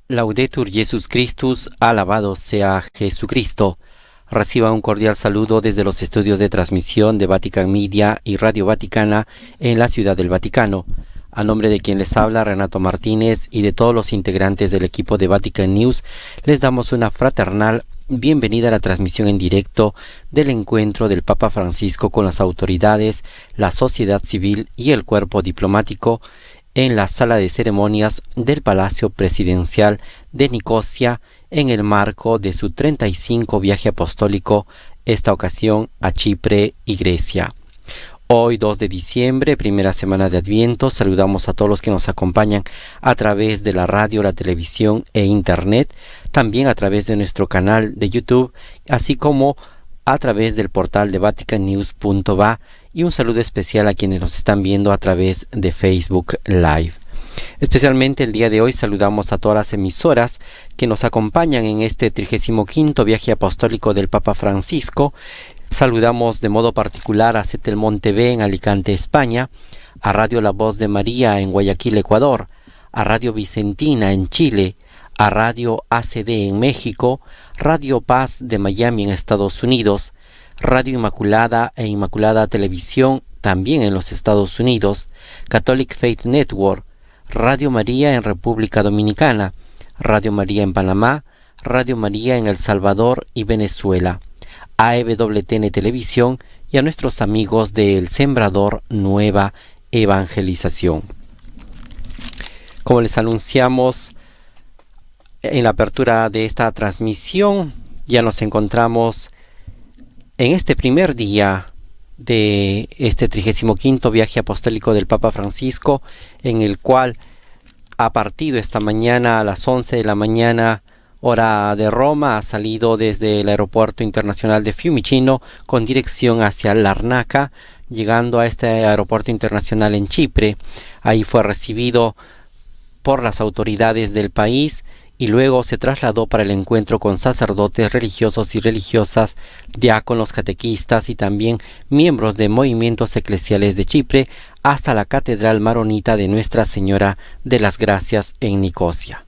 Laudetur Jesus Christus, alabado sea Jesucristo. Reciba un cordial saludo desde los estudios de transmisión de Vatican Media y Radio Vaticana en la Ciudad del Vaticano. A nombre de quien les habla, Renato Martínez, y de todos los integrantes del equipo de Vatican News, les damos una fraternal bienvenida a la transmisión en directo del encuentro del Papa Francisco con las autoridades, la sociedad civil y el cuerpo diplomático en la sala de ceremonias del Palacio Presidencial de Nicosia en el marco de su 35 viaje apostólico, esta ocasión a Chipre y Grecia. Hoy 2 de diciembre, primera semana de Adviento, saludamos a todos los que nos acompañan a través de la radio, la televisión e internet, también a través de nuestro canal de YouTube, así como a través del portal de vaticannews.va, y un saludo especial a quienes nos están viendo a través de Facebook Live. Especialmente el día de hoy saludamos a todas las emisoras que nos acompañan en este 35º viaje apostólico del Papa Francisco. Saludamos de modo particular a Setelmont TV en Alicante, España, a Radio La Voz de María en Guayaquil, Ecuador, a Radio Vicentina en Chile, a Radio ACD en México, Radio Paz de Miami en Estados Unidos, Radio Inmaculada e Inmaculada Televisión también en los Estados Unidos, Catholic Faith Network, Radio María en República Dominicana, Radio María en Panamá, Radio María en El Salvador y Venezuela, AEWTN Televisión y a nuestros amigos de El Sembrador Nueva Evangelización. Como les anunciamos en la apertura de esta transmisión, ya nos encontramos en este primer día de este 35º viaje apostólico del Papa Francisco, en el cual ha partido esta mañana a las 11 de la mañana, hora de Roma, ha salido desde el aeropuerto internacional de Fiumicino con dirección hacia Larnaca, llegando a este aeropuerto internacional en Chipre. Ahí fue recibido por las autoridades del país y luego se trasladó para el encuentro con sacerdotes religiosos y religiosas, diáconos, catequistas y también miembros de movimientos eclesiales de Chipre hasta la Catedral Maronita de Nuestra Señora de las Gracias en Nicosia.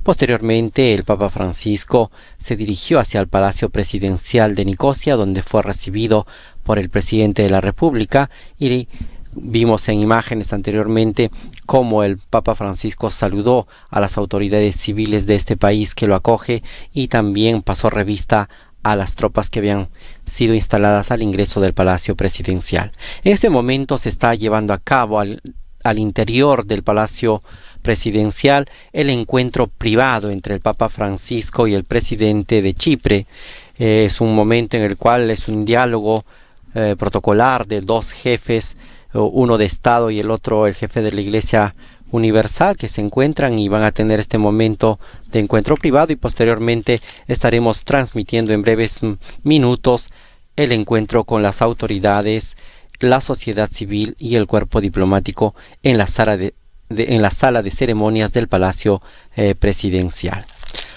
Posteriormente, el Papa Francisco se dirigió hacia el Palacio Presidencial de Nicosia, donde fue recibido por el presidente de la República, y vimos en imágenes anteriormente cómo el Papa Francisco saludó a las autoridades civiles de este país que lo acoge y también pasó revista a las tropas que habían sido instaladas al ingreso del Palacio Presidencial. En este momento se está llevando a cabo al interior del Palacio Presidencial el encuentro privado entre el Papa Francisco y el presidente de Chipre. Es un momento en el cual es un diálogo protocolar de dos jefes, uno de Estado y el otro el jefe de la Iglesia Universal, que se encuentran y van a tener este momento de encuentro privado, y posteriormente estaremos transmitiendo en breves minutos el encuentro con las autoridades, la sociedad civil y el cuerpo diplomático en la sala de ceremonias del Palacio Presidencial.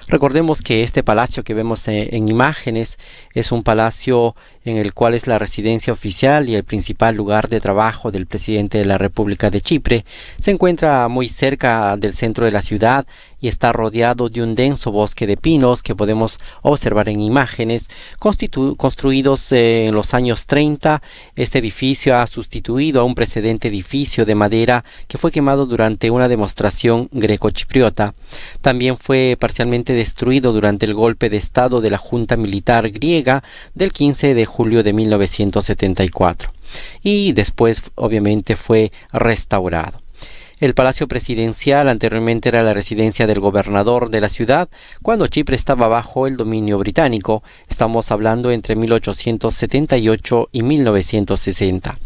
Recordemos que este palacio que vemos en imágenes es un palacio en el cual es la residencia oficial y el principal lugar de trabajo del presidente de la República de Chipre. Se encuentra muy cerca del centro de la ciudad y está rodeado de un denso bosque de pinos que podemos observar en imágenes. Construidos en los años 30, este edificio ha sustituido a un precedente edificio de madera que fue quemado durante una demostración greco-chipriota. También fue parcialmente destruido durante el golpe de estado de la Junta Militar griega del 15 de julio de 1974, y después obviamente fue restaurado. El Palacio Presidencial anteriormente era la residencia del gobernador de la ciudad cuando Chipre estaba bajo el dominio británico. Estamos hablando entre 1878 y 1960.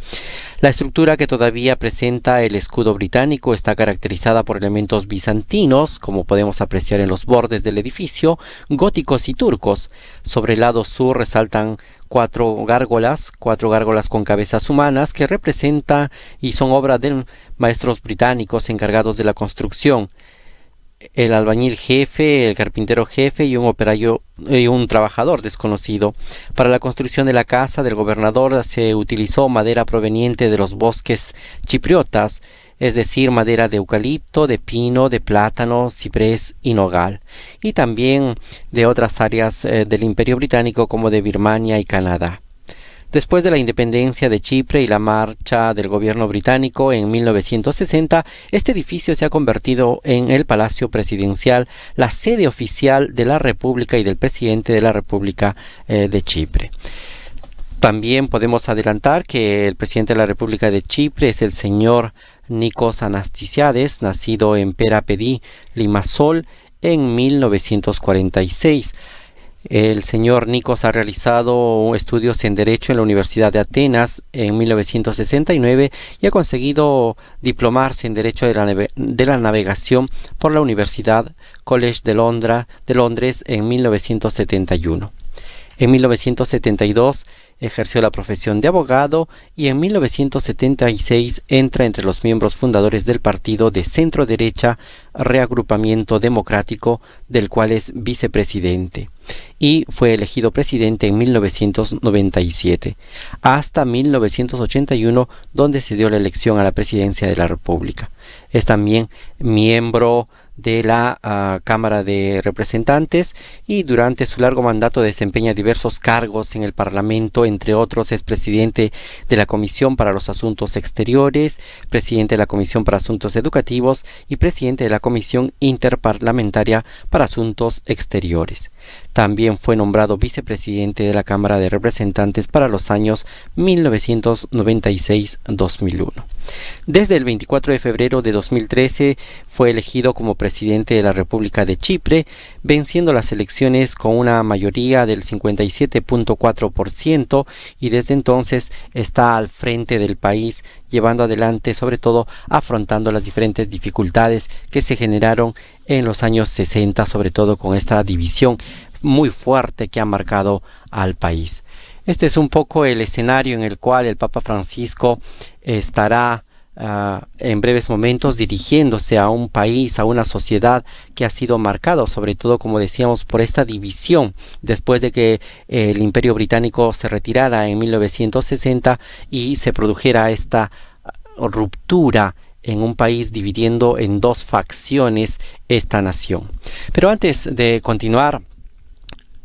La estructura, que todavía presenta el escudo británico, está caracterizada por elementos bizantinos, como podemos apreciar en los bordes del edificio, góticos y turcos. Sobre el lado sur resaltan cuatro gárgolas con cabezas humanas que representan y son obra de maestros británicos encargados de la construcción. El albañil jefe, el carpintero jefe y un operario y un trabajador desconocido. Para la construcción de la casa del gobernador se utilizó madera proveniente de los bosques chipriotas. es decir, madera de eucalipto, de pino, de plátano, ciprés y nogal, y también de otras áreas del Imperio Británico como de Birmania y Canadá. Después de la independencia de Chipre y la marcha del gobierno británico en 1960, este edificio se ha convertido en el Palacio Presidencial, la sede oficial de la República y del presidente de la República de Chipre. También podemos adelantar que el presidente de la República de Chipre es el señor Nikos Anastasiades, nacido en Perapedi, Limassol, en 1946. El señor Nikos ha realizado estudios en Derecho en la Universidad de Atenas en 1969 y ha conseguido diplomarse en Derecho de la Navegación por la Universidad College de Londres en 1971. En 1972 ejerció la profesión de abogado y en 1976 entra entre los miembros fundadores del partido de centro-derecha Reagrupamiento Democrático, del cual es vicepresidente, y fue elegido presidente en 1997, hasta 1981, donde se dio la elección a la presidencia de la República. Es también miembro de la Cámara de Representantes y durante su largo mandato desempeña diversos cargos en el Parlamento, entre otros es presidente de la Comisión para los Asuntos Exteriores, presidente de la Comisión para Asuntos Educativos y presidente de la Comisión Interparlamentaria para Asuntos Exteriores. También fue nombrado vicepresidente de la Cámara de Representantes para los años 1996-2001. Desde el 24 de febrero de 2013 fue elegido como presidente de la República de Chipre, venciendo las elecciones con una mayoría del 57.4% y desde entonces está al frente del país, llevando adelante, sobre todo afrontando las diferentes dificultades que se generaron en los años 60, sobre todo con esta división muy fuerte que ha marcado al país. Este es un poco el escenario en el cual el Papa Francisco estará en breves momentos dirigiéndose a un país, a una sociedad que ha sido marcado, sobre todo, como decíamos, por esta división después de que el Imperio Británico se retirara en 1960 y se produjera esta ruptura en un país dividiendo en dos facciones esta nación. Pero antes de continuar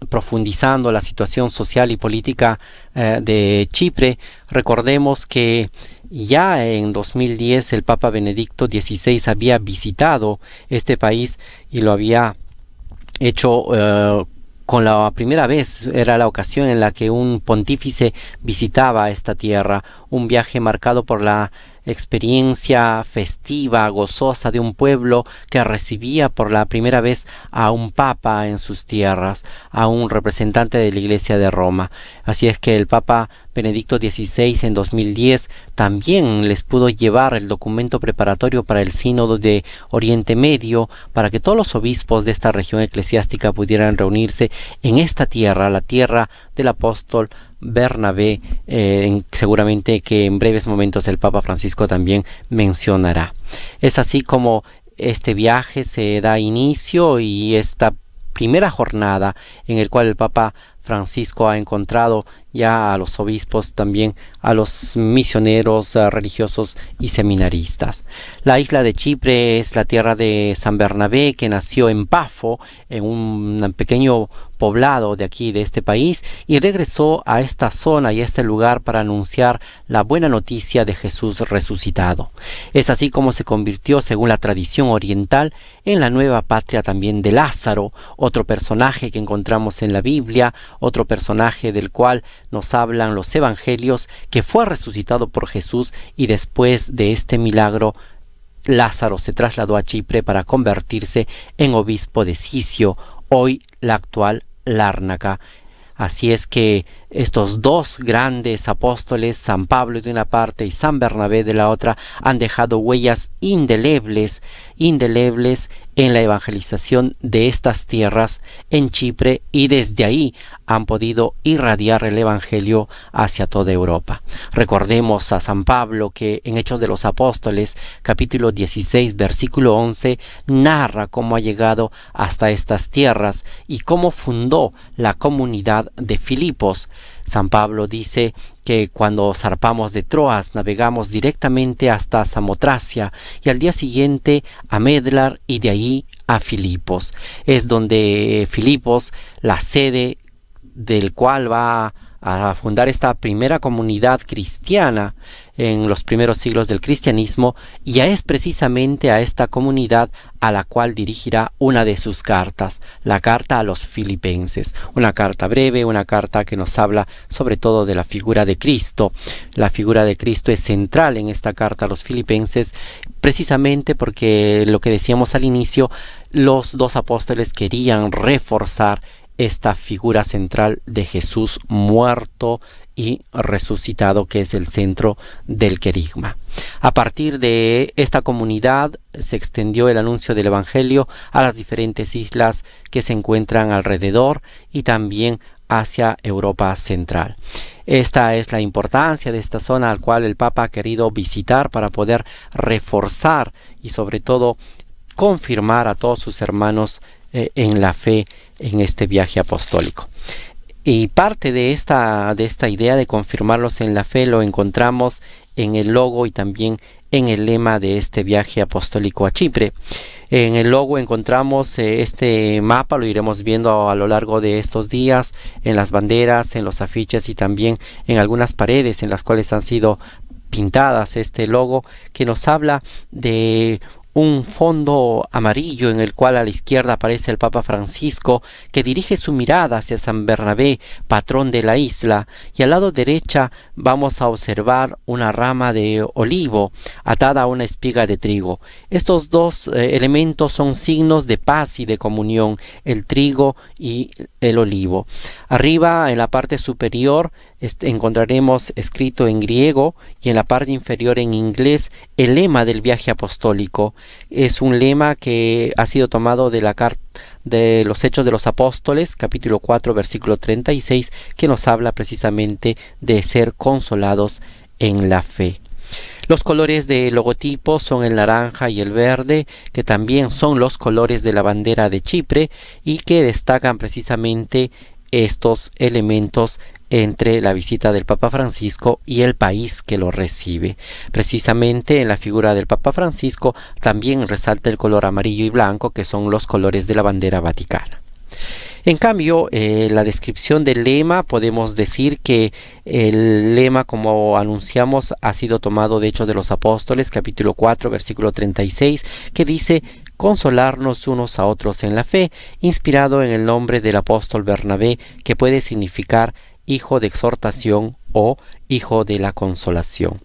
profundizando la situación social y política de Chipre, recordemos que ya en 2010 el Papa Benedicto XVI había visitado este país y lo había hecho con la primera vez. Era la ocasión en la que un pontífice visitaba esta tierra, un viaje marcado por la experiencia festiva, gozosa de un pueblo que recibía por la primera vez a un papa en sus tierras, a un representante de la Iglesia de Roma. Así es que el Papa Benedicto XVI en 2010 también les pudo llevar el documento preparatorio para el Sínodo de Oriente Medio, para que todos los obispos de esta región eclesiástica pudieran reunirse en esta tierra, la tierra del apóstol Bernabé, seguramente que en breves momentos el Papa Francisco también mencionará. Es así como este viaje se da inicio y esta primera jornada en el cual el Papa Francisco ha encontrado ya a los obispos, también a los misioneros religiosos y seminaristas. La isla de Chipre es la tierra de San Bernabé, que nació en Pafo, en un pequeño poblado de aquí, de este país, y regresó a esta zona y a este lugar para anunciar la buena noticia de Jesús resucitado. Es así como se convirtió, según la tradición oriental, en la nueva patria también de Lázaro, otro personaje que encontramos en la Biblia, otro personaje del cual nos hablan los evangelios, que fue resucitado por Jesús, y después de este milagro Lázaro se trasladó a Chipre para convertirse en obispo de Sicio, hoy la actual Lárnaca. Así es que estos dos grandes apóstoles, San Pablo de una parte y San Bernabé de la otra, han dejado huellas indelebles en la evangelización de estas tierras en Chipre, y desde ahí han podido irradiar el evangelio hacia toda Europa. Recordemos a San Pablo, que en Hechos de los Apóstoles, capítulo 16, versículo 11, narra cómo ha llegado hasta estas tierras y cómo fundó la comunidad de Filipos. San Pablo dice que cuando zarpamos de Troas navegamos directamente hasta Samotracia y al día siguiente a Medlar y de ahí a Filipos. Es donde Filipos, la sede del cual va a fundar esta primera comunidad cristiana en los primeros siglos del cristianismo, y es precisamente a esta comunidad a la cual dirigirá una de sus cartas, la carta a los filipenses, una carta breve, una carta que nos habla sobre todo de la figura de Cristo. La figura de Cristo es central en esta carta a los filipenses, precisamente porque lo que decíamos al inicio, los dos apóstoles querían reforzar esta figura central de Jesús muerto y resucitado, que es el centro del querigma. A partir de esta comunidad se extendió el anuncio del Evangelio a las diferentes islas que se encuentran alrededor y también hacia Europa Central. Esta es la importancia de esta zona al cual el Papa ha querido visitar para poder reforzar y sobre todo confirmar a todos sus hermanos en la fe en este viaje apostólico. Y parte de esta idea de confirmarlos en la fe lo encontramos en el logo y también en el lema de este viaje apostólico a Chipre. En el logo encontramos este mapa, lo iremos viendo a lo largo de estos días, en las banderas, en los afiches y también en algunas paredes en las cuales han sido pintadas este logo, que nos habla de un fondo amarillo en el cual a la izquierda aparece el Papa Francisco, que dirige su mirada hacia San Bernabé, patrón de la isla, y al lado derecha vamos a observar una rama de olivo atada a una espiga de trigo. Estos dos elementos son signos de paz y de comunión, el trigo y el olivo. Arriba, en la parte superior, encontraremos escrito en griego y en la parte inferior en inglés el lema del viaje apostólico. Es un lema que ha sido tomado de la carta de los Hechos de los Apóstoles, capítulo 4, versículo 36, que nos habla precisamente de ser consolados en la fe. Los colores del logotipo son el naranja y el verde, que también son los colores de la bandera de Chipre y que destacan precisamente estos elementos entre la visita del Papa Francisco y el país que lo recibe. Precisamente en la figura del Papa Francisco también resalta el color amarillo y blanco, que son los colores de la bandera vaticana. En cambio, la descripción del lema, podemos decir que el lema, como anunciamos, ha sido tomado de Hechos de los Apóstoles, capítulo 4, versículo 36, que dice: consolarnos unos a otros en la fe, inspirado en el nombre del apóstol Bernabé, que puede significar hijo de exhortación o hijo de la consolación.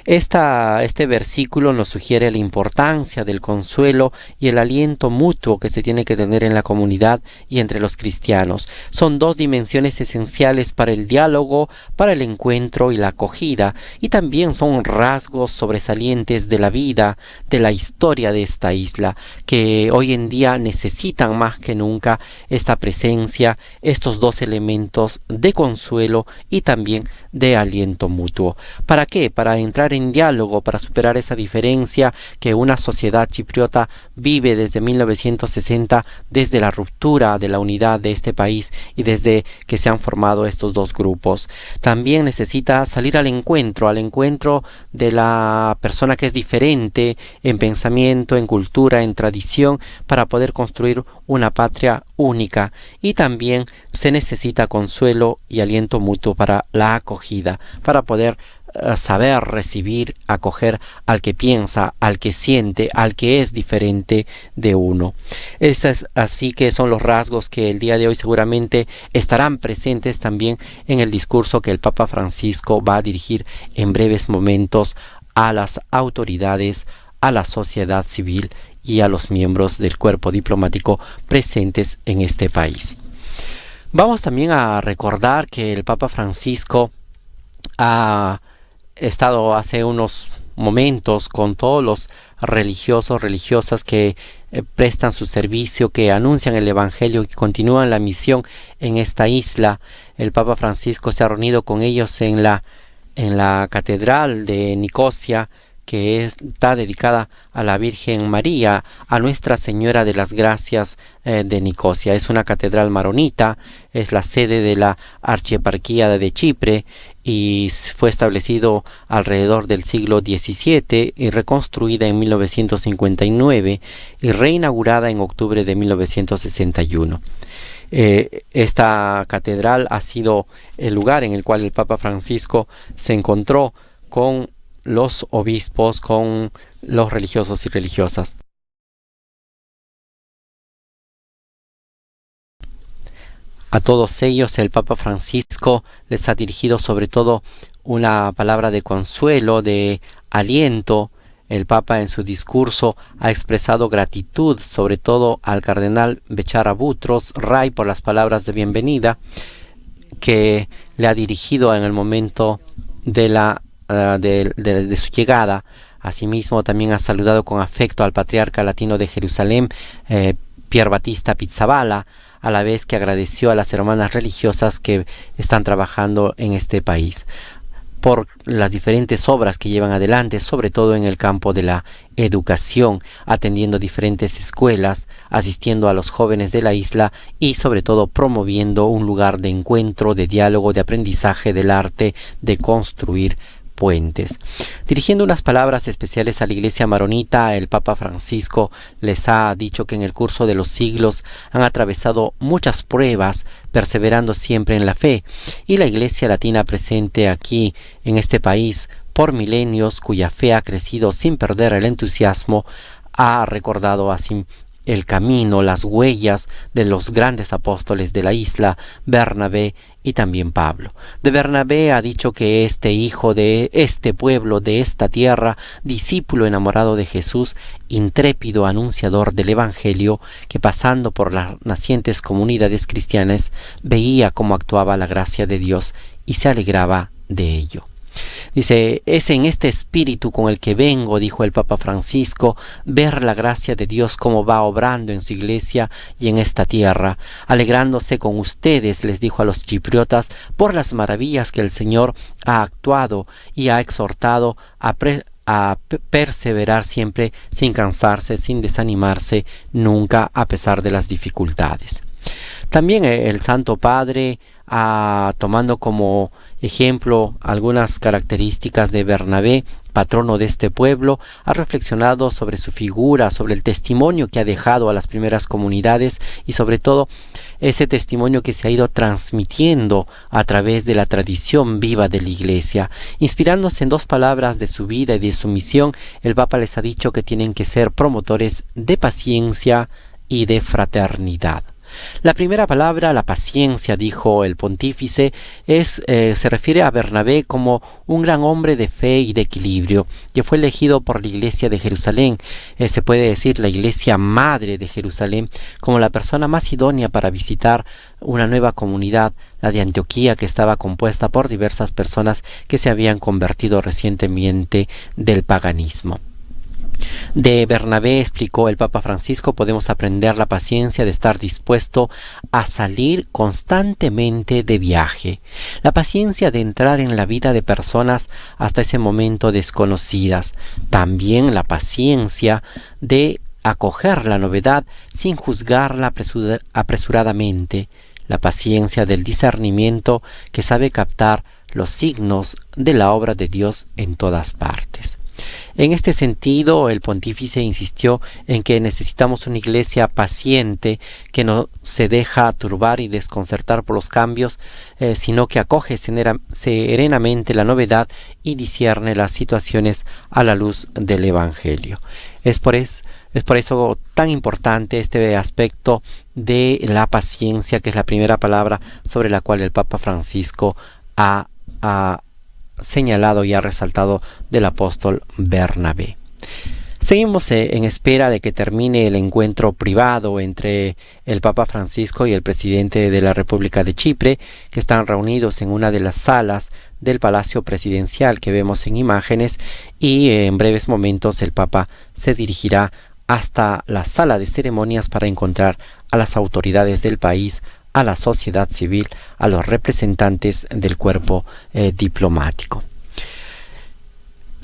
Este versículo nos sugiere la importancia del consuelo y el aliento mutuo que se tiene que tener en la comunidad y entre los cristianos. Son dos dimensiones esenciales para el diálogo, para el encuentro y la acogida, y también son rasgos sobresalientes de la vida, de la historia de esta isla, que hoy en día necesitan más que nunca esta presencia, estos dos elementos de consuelo y también de aliento mutuo. ¿Para qué? Para entrar en diálogo, para superar esa diferencia que una sociedad chipriota vive desde 1960, desde la ruptura de la unidad de este país y desde que se han formado estos dos grupos. También necesita salir al encuentro de la persona que es diferente en pensamiento, en cultura, en tradición, para poder construir una patria única. Y también se necesita consuelo y aliento mutuo para la acogida, para poder saber recibir, acoger al que piensa, al que siente, al que es diferente de uno. Así que son los rasgos que el día de hoy seguramente estarán presentes también en el discurso que el Papa Francisco va a dirigir en breves momentos a las autoridades, a la sociedad civil y a los miembros del cuerpo diplomático presentes en este país. Vamos también a recordar que el Papa Francisco ha estado hace unos momentos con todos los religiosos, religiosas que prestan su servicio, que anuncian el Evangelio, que continúan la misión en esta isla. El Papa Francisco se ha reunido con ellos en la catedral de Nicosia, que está dedicada a la Virgen María, a Nuestra Señora de las Gracias de Nicosia. Es una catedral maronita, es la sede de la Archieparquía de Chipre y fue establecido alrededor del siglo XVII y reconstruida en 1959 y reinaugurada en octubre de 1961. Esta catedral ha sido el lugar en el cual el Papa Francisco se encontró con los obispos, con los religiosos y religiosas. A todos ellos el Papa Francisco les ha dirigido sobre todo una palabra de consuelo, de aliento. El Papa en su discurso ha expresado gratitud sobre todo al cardenal Bechara Butros Ray por las palabras de bienvenida que le ha dirigido en el momento de su llegada. Asimismo también ha saludado con afecto al patriarca latino de Jerusalén, Pier Battista Pizzaballa, a la vez que agradeció a las hermanas religiosas que están trabajando en este país por las diferentes obras que llevan adelante, sobre todo en el campo de la educación, atendiendo diferentes escuelas, asistiendo a los jóvenes de la isla y sobre todo promoviendo un lugar de encuentro, de diálogo, de aprendizaje del arte de construir puentes. Dirigiendo unas palabras especiales a la Iglesia maronita, el Papa Francisco les ha dicho que en el curso de los siglos han atravesado muchas pruebas, perseverando siempre en la fe, y la Iglesia latina presente aquí en este país por milenios, cuya fe ha crecido sin perder el entusiasmo, ha recordado así el camino, las huellas de los grandes apóstoles de la isla, Bernabé y también Pablo. De Bernabé ha dicho que este hijo de este pueblo, de esta tierra, discípulo enamorado de Jesús, intrépido anunciador del Evangelio, que pasando por las nacientes comunidades cristianas veía cómo actuaba la gracia de Dios y se alegraba de ello. Dice, es en este espíritu con el que vengo, dijo el Papa Francisco, ver la gracia de Dios como va obrando en su iglesia y en esta tierra, alegrándose con ustedes, les dijo a los chipriotas, por las maravillas que el Señor ha actuado y ha exhortado a perseverar siempre sin cansarse, sin desanimarse nunca a pesar de las dificultades. También el Santo Padre, tomando como ejemplo algunas características de Bernabé, patrono de este pueblo, ha reflexionado sobre su figura, sobre el testimonio que ha dejado a las primeras comunidades y sobre todo ese testimonio que se ha ido transmitiendo a través de la tradición viva de la Iglesia. Inspirándose en dos palabras de su vida y de su misión, el Papa les ha dicho que tienen que ser promotores de paciencia y de fraternidad. La primera palabra, la paciencia, dijo el pontífice, se refiere a Bernabé como un gran hombre de fe y de equilibrio, que fue elegido por la Iglesia de Jerusalén, se puede decir la Iglesia Madre de Jerusalén, como la persona más idónea para visitar una nueva comunidad, la de Antioquía, que estaba compuesta por diversas personas que se habían convertido recientemente del paganismo. De Bernabé, explicó el Papa Francisco, podemos aprender la paciencia de estar dispuesto a salir constantemente de viaje, la paciencia de entrar en la vida de personas hasta ese momento desconocidas, también la paciencia de acoger la novedad sin juzgarla apresuradamente, la paciencia del discernimiento que sabe captar los signos de la obra de Dios en todas partes. En este sentido, el pontífice insistió en que necesitamos una iglesia paciente que no se deja turbar y desconcertar por los cambios, sino que acoge serenamente la novedad y discierne las situaciones a la luz del Evangelio. Es por eso tan importante este aspecto de la paciencia, que es la primera palabra sobre la cual el Papa Francisco ha señalado y ha resaltado del apóstol Bernabé. Seguimos en espera de que termine el encuentro privado entre el Papa Francisco y el presidente de la República de Chipre, que están reunidos en una de las salas del Palacio Presidencial que vemos en imágenes, y en breves momentos el Papa se dirigirá hasta la sala de ceremonias para encontrar a las autoridades del país, a la sociedad civil, a los representantes del cuerpo diplomático.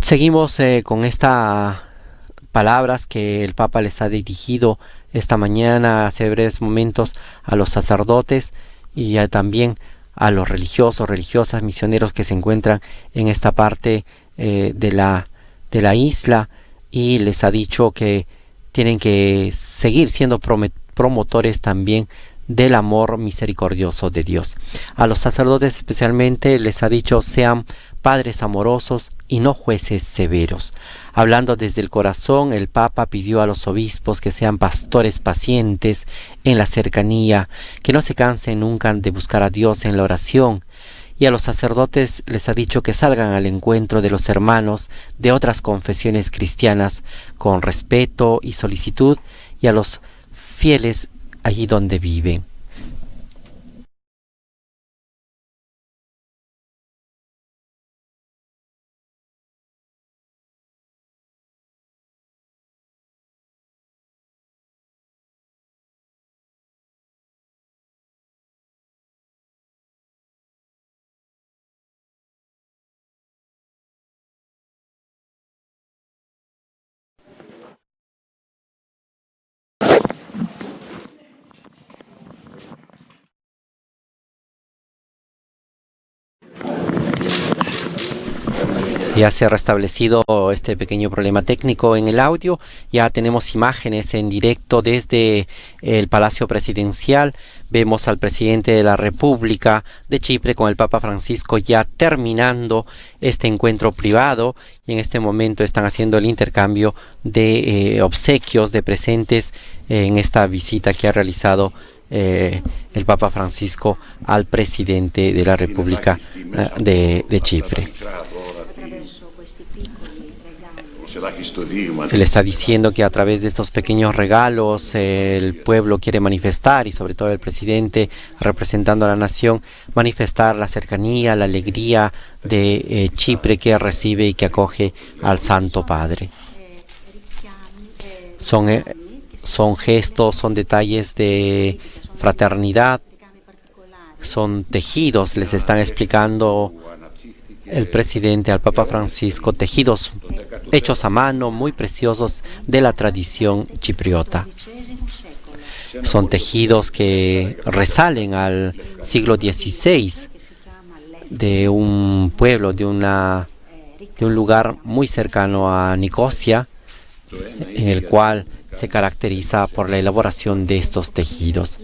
Seguimos con estas palabras que el Papa les ha dirigido esta mañana hace breves momentos a los sacerdotes y también a los religiosos, religiosas, misioneros que se encuentran en esta parte de la isla, y les ha dicho que tienen que seguir siendo promotores también del amor misericordioso de Dios. A los sacerdotes especialmente les ha dicho: sean padres amorosos y no jueces severos. Hablando desde el corazón, el Papa pidió a los obispos que sean pastores pacientes en la cercanía, que no se cansen nunca de buscar a Dios en la oración. Y a los sacerdotes les ha dicho que salgan al encuentro de los hermanos de otras confesiones cristianas con respeto y solicitud, y a los fieles allí donde viven. Ya se ha restablecido este pequeño problema técnico en el audio. Ya tenemos imágenes en directo desde el Palacio Presidencial. Vemos al presidente de la República de Chipre con el Papa Francisco ya terminando este encuentro privado, y en este momento están haciendo el intercambio de obsequios, de presentes en esta visita que ha realizado el Papa Francisco al presidente de la República de Chipre. Él está diciendo que a través de estos pequeños regalos el pueblo quiere manifestar, y sobre todo el presidente representando a la nación, manifestar la cercanía, la alegría de Chipre, que recibe y que acoge al Santo Padre. Son gestos, son detalles de fraternidad, son tejidos, les están explicando el presidente al Papa Francisco, tejidos hechos a mano, muy preciosos, de la tradición chipriota. Son tejidos que resalen al siglo XVI, de un pueblo, de un lugar muy cercano a Nicosia, en el cual se caracteriza por la elaboración de estos tejidos.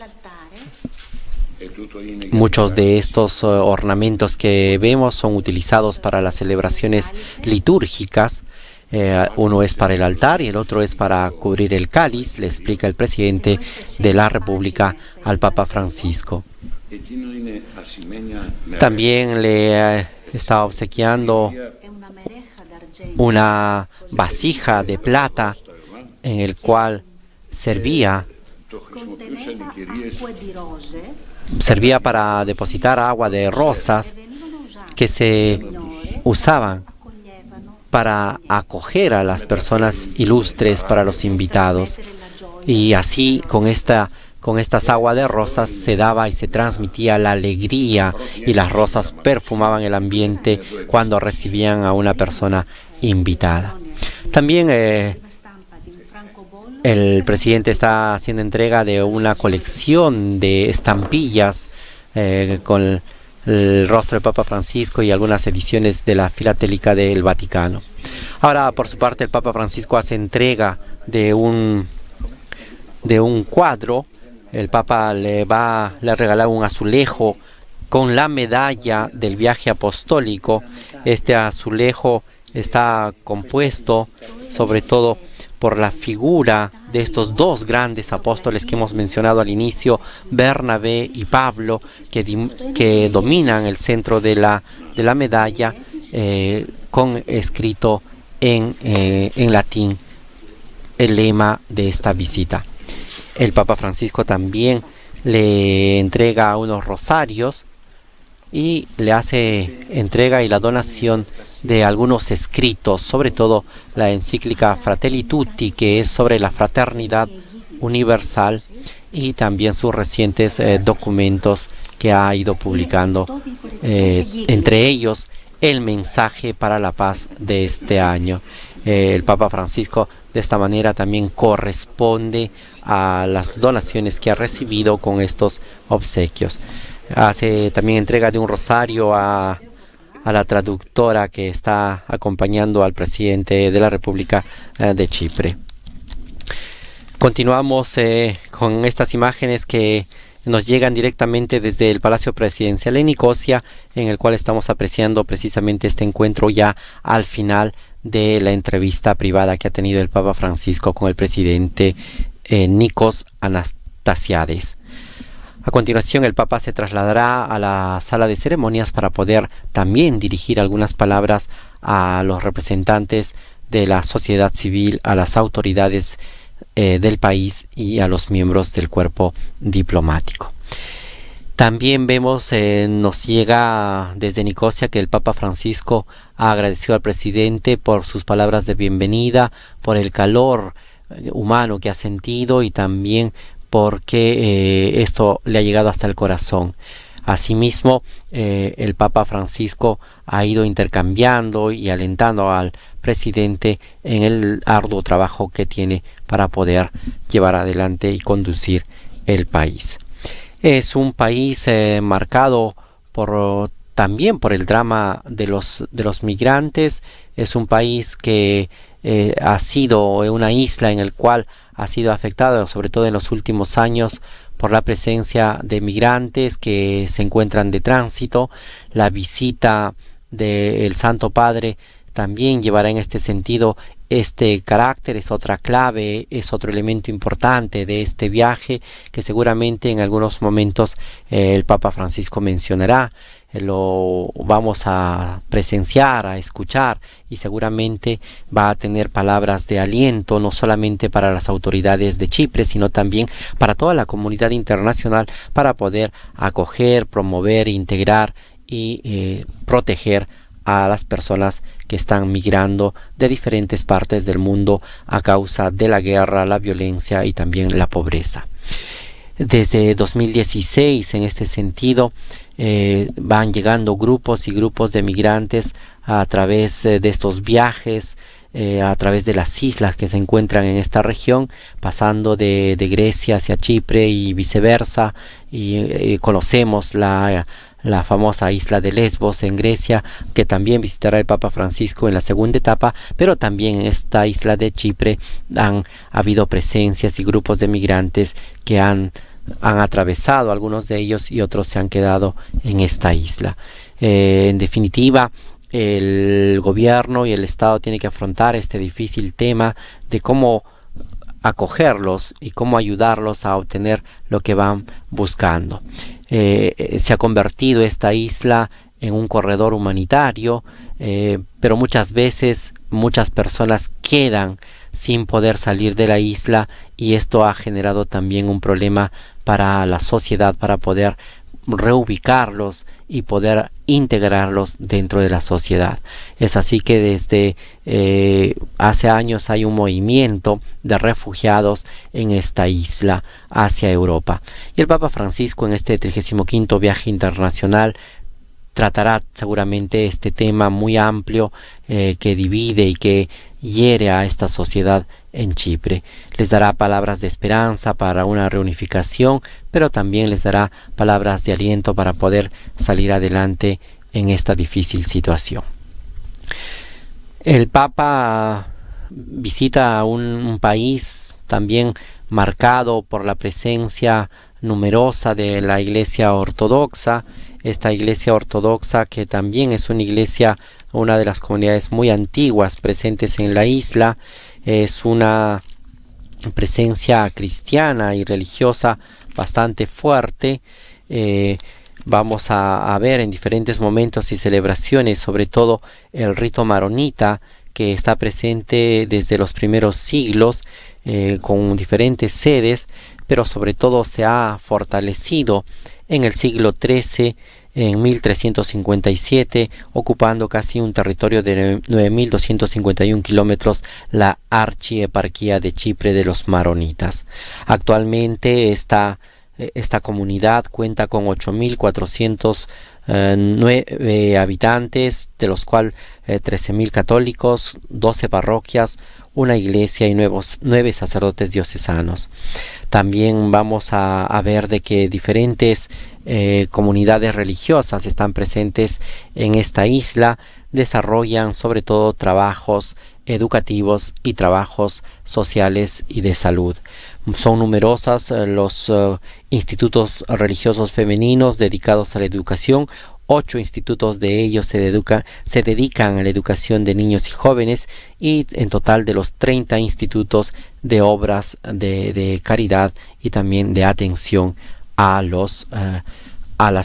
Muchos de estos ornamentos que vemos son utilizados para las celebraciones litúrgicas. Uno es para el altar y el otro es para cubrir el cáliz, le explica el presidente de la República al Papa Francisco. También le está obsequiando una vasija de plata en el cual servía para depositar agua de rosas que se usaban para acoger a las personas ilustres, para los invitados. Y así con estas aguas de rosas se daba y se transmitía la alegría, y las rosas perfumaban el ambiente cuando recibían a una persona invitada. También el presidente está haciendo entrega de una colección de estampillas con el rostro del Papa Francisco y algunas ediciones de la Filatélica del Vaticano. Ahora, por su parte, el Papa Francisco hace entrega de un cuadro. El Papa le ha regalado un azulejo con la medalla del viaje apostólico. Este azulejo está compuesto sobre todo por la figura de estos dos grandes apóstoles que hemos mencionado al inicio, Bernabé y Pablo, que dominan el centro de la medalla, con escrito en latín el lema de esta visita. El Papa Francisco también le entrega unos rosarios y le hace entrega y la donación de algunos escritos, sobre todo la encíclica Fratelli Tutti, que es sobre la fraternidad universal, y también sus recientes documentos que ha ido publicando, entre ellos el mensaje para la paz de este año. El Papa Francisco de esta manera también corresponde a las donaciones que ha recibido con estos obsequios. Hace también entrega de un rosario a la traductora que está acompañando al presidente de la República de Chipre. Continuamos con estas imágenes que nos llegan directamente desde el Palacio Presidencial en Nicosia, en el cual estamos apreciando precisamente este encuentro ya al final de la entrevista privada que ha tenido el Papa Francisco con el presidente Nikos Anastasiades. A continuación, el Papa se trasladará a la sala de ceremonias para poder también dirigir algunas palabras a los representantes de la sociedad civil, a las autoridades del país y a los miembros del cuerpo diplomático. También vemos, nos llega desde Nicosia que el Papa Francisco ha agradecido al presidente por sus palabras de bienvenida, por el calor humano que ha sentido y también porque esto le ha llegado hasta el corazón. Asimismo, el Papa Francisco ha ido intercambiando y alentando al presidente en el arduo trabajo que tiene para poder llevar adelante y conducir el país. Es un país marcado también por el drama de los migrantes. Es un país que ha sido una isla en el cual ha sido afectado, sobre todo en los últimos años, por la presencia de migrantes que se encuentran de tránsito. La visita del Santo Padre también llevará en este sentido este carácter, es otra clave, es otro elemento importante de este viaje que seguramente en algunos momentos el Papa Francisco mencionará. Lo vamos a presenciar, a escuchar y seguramente va a tener palabras de aliento no solamente para las autoridades de Chipre, sino también para toda la comunidad internacional para poder acoger, promover, integrar y proteger a las personas que están migrando de diferentes partes del mundo a causa de la guerra, la violencia y también la pobreza. Desde 2016, en este sentido, van llegando grupos y grupos de migrantes a través de estos viajes, a través de las islas que se encuentran en esta región, pasando de Grecia hacia Chipre y viceversa, y conocemos la famosa isla de Lesbos en Grecia, que también visitará el Papa Francisco en la segunda etapa, pero también en esta isla de Chipre han habido presencias y grupos de migrantes que han atravesado, algunos de ellos, y otros se han quedado en esta isla. En definitiva, el gobierno y el Estado tienen que afrontar este difícil tema de cómo acogerlos y cómo ayudarlos a obtener lo que van buscando. Se ha convertido esta isla en un corredor humanitario, pero muchas veces muchas personas quedan sin poder salir de la isla y esto ha generado también un problema para la sociedad para poder reubicarlos y poder integrarlos dentro de la sociedad. Es así que desde hace años hay un movimiento de refugiados en esta isla hacia Europa. Y el Papa Francisco en este 35º viaje internacional tratará seguramente este tema muy amplio que divide y que hiere a esta sociedad en Chipre. Les dará palabras de esperanza para una reunificación, pero también les dará palabras de aliento para poder salir adelante en esta difícil situación. El Papa visita un país también marcado por la presencia numerosa de la Iglesia Ortodoxa. Esta Iglesia Ortodoxa que también es una de las comunidades muy antiguas presentes en la isla, es una presencia cristiana y religiosa bastante fuerte. Vamos a ver en diferentes momentos y celebraciones, sobre todo el rito maronita, que está presente desde los primeros siglos, con diferentes sedes, pero sobre todo se ha fortalecido en el siglo XIII, en 1357, ocupando casi un territorio de 9.251 kilómetros, la archieparquía de Chipre de los maronitas. Actualmente esta Esta comunidad cuenta con 8.409 habitantes, de los cuales 13.000 católicos, 12 parroquias, una iglesia y 9 sacerdotes diocesanos. También vamos a ver de que diferentes comunidades religiosas están presentes en esta isla, desarrollan sobre todo trabajos educativos y trabajos sociales y de salud. Son numerosas los institutos religiosos femeninos dedicados a la educación. 8 institutos de ellos se dedican a la educación de niños y jóvenes, y en total de los 30 institutos de obras de caridad y también de atención a las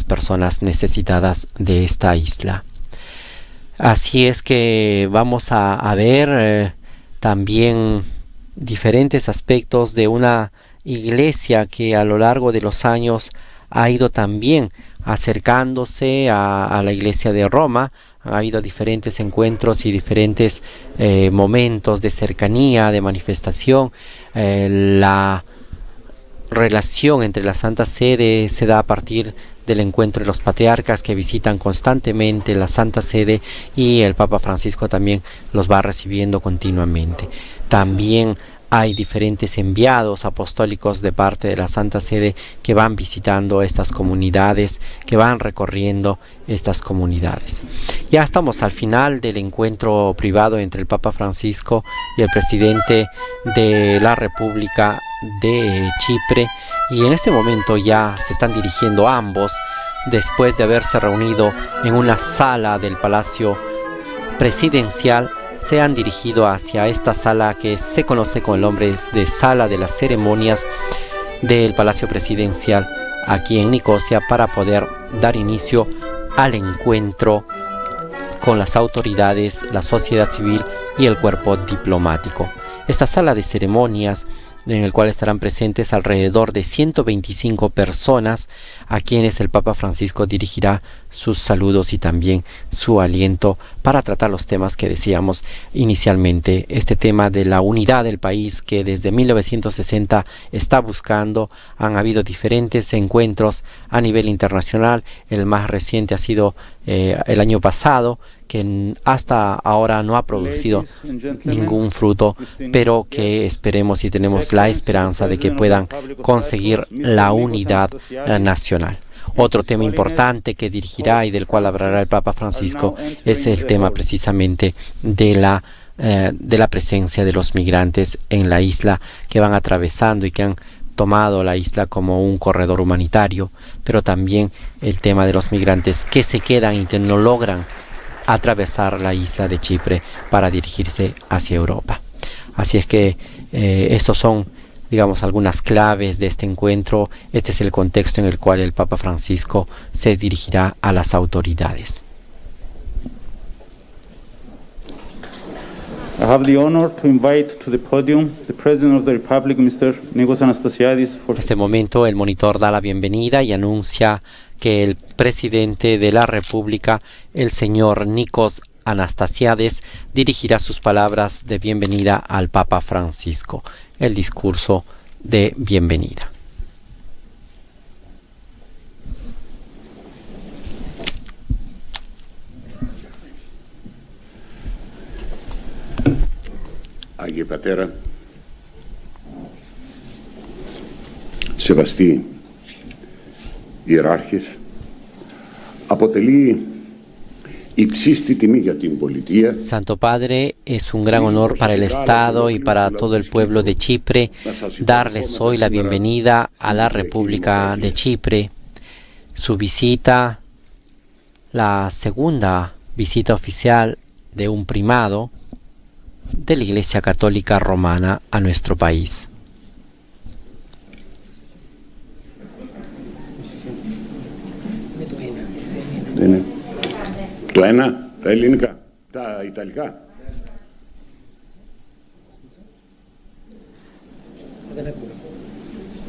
personas necesitadas de esta isla. Así es que vamos a ver también diferentes aspectos de una iglesia que a lo largo de los años ha ido también acercándose a la iglesia de Roma. Ha habido diferentes encuentros y diferentes momentos de cercanía, de manifestación. La relación entre la Santa Sede se da a partir del encuentro de los patriarcas, que visitan constantemente la Santa Sede, y el Papa Francisco también los va recibiendo continuamente. También hay diferentes enviados apostólicos de parte de la Santa Sede que van visitando estas comunidades, que van recorriendo estas comunidades. Ya estamos al final del encuentro privado entre el Papa Francisco y el presidente de la República de Chipre, y en este momento ya se están dirigiendo ambos, después de haberse reunido en una sala del Palacio Presidencial, se han dirigido hacia esta sala que se conoce con el nombre de Sala de las Ceremonias del Palacio Presidencial aquí en Nicosia, para poder dar inicio al encuentro con las autoridades, la sociedad civil y el cuerpo diplomático. Esta sala de ceremonias, en el cual estarán presentes alrededor de 125 personas, a quienes el Papa Francisco dirigirá sus saludos y también su aliento para tratar los temas que decíamos inicialmente. Este tema de la unidad del país, que desde 1960 está buscando. Han habido diferentes encuentros a nivel internacional. El más reciente ha sido el año pasado, que hasta ahora no ha producido ningún fruto, pero que esperemos y tenemos la esperanza de que puedan conseguir la unidad nacional. Otro tema importante que dirigirá y del cual hablará el Papa Francisco es el tema precisamente de la presencia de los migrantes en la isla, que van atravesando y que han tomado la isla como un corredor humanitario, pero también el tema de los migrantes que se quedan y que no logran atravesar la isla de Chipre para dirigirse hacia Europa. Así es que estos son, digamos, algunas claves de este encuentro. Este es el contexto en el cual el Papa Francisco se dirigirá a las autoridades. I have the honor to invite to the podium the President of the Republic, Mr. Nikos Anastasiadis. En este momento el monitor da la bienvenida y anuncia que el presidente de la República, el señor Nikos Anastasiadis, dirigirá sus palabras de bienvenida al Papa Francisco, el discurso de bienvenida. Άγιε Πατέρα, σεβαστοί ιεράρχες, αποτελεί υψίστη τιμή για την πολιτεία. Santo Padre, es un gran honor para el Estado y para todo el pueblo de Chipre darles hoy la bienvenida a la República de Chipre. Su visita, la segunda visita oficial de un primado de la Iglesia Católica Romana a nuestro país. Το ένα, τα ελληνικά, τα ιταλικά.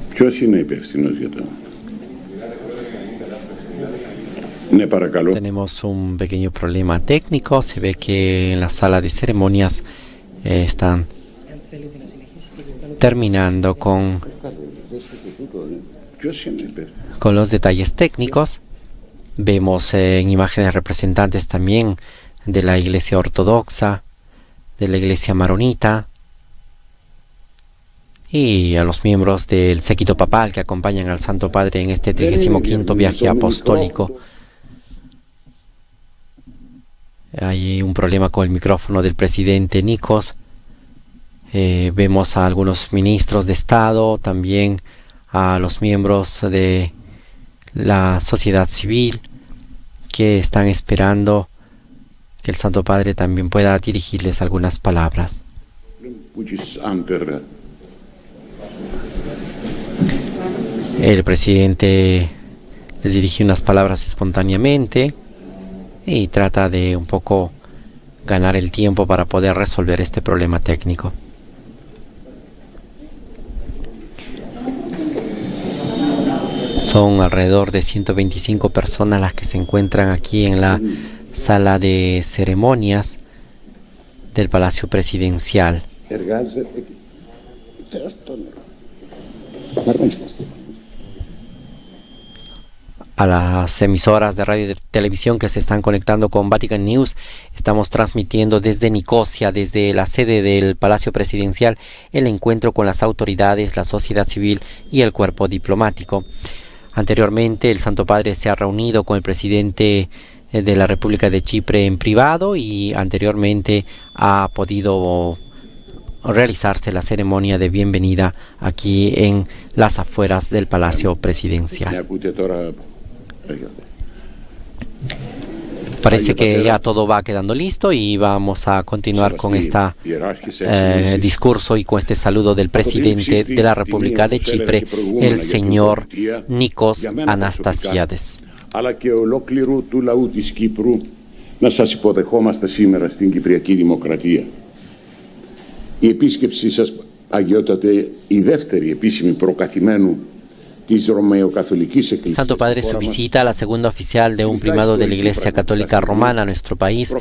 Ποιος είναι υπεύθυνος για το... Ναι, παρακαλώ. Tenemos un pequeño problema técnico. Se ve que en la sala de ceremonias están terminando con Con los detalles técnicos, vemos en imágenes representantes también de la Iglesia Ortodoxa, de la Iglesia Maronita y a los miembros del séquito papal que acompañan al Santo Padre en este 35º viaje apostólico. Hay un problema con el micrófono del presidente Nikos. Vemos a algunos ministros de Estado, también a los miembros de la sociedad civil que están esperando que el Santo Padre también pueda dirigirles algunas palabras. El presidente les dirige unas palabras espontáneamente y trata de un poco ganar el tiempo para poder resolver este problema técnico. Son alrededor de 125 personas las que se encuentran aquí en la sala de ceremonias del Palacio Presidencial. A las emisoras de radio y de televisión que se están conectando con Vatican News, estamos transmitiendo desde Nicosia, desde la sede del Palacio Presidencial, el encuentro con las autoridades, la sociedad civil y el cuerpo diplomático. Anteriormente, el Santo Padre se ha reunido con el presidente de la República de Chipre en privado y anteriormente ha podido realizarse la ceremonia de bienvenida aquí en las afueras del Palacio Presidencial. Parece que ya todo va quedando listo y vamos a continuar con este discurso y con este saludo del presidente de la República de Chipre, el señor Nikos Anastasiades. Αλλά και ολόκληρου του λαού της Κύπρου να σας υποδεχόμαστε σήμερα στην Κυπριακή Δημοκρατία. Η επίσκεψή σας, Αγιότατε, η δεύτερη επίσημη προκαθημένου της Ρωμαιοκαθολικής Εκκλησίας. Santo Padre, su visita, la segunda oficial de un primado de la Iglesia Católica Romana a nuestro país,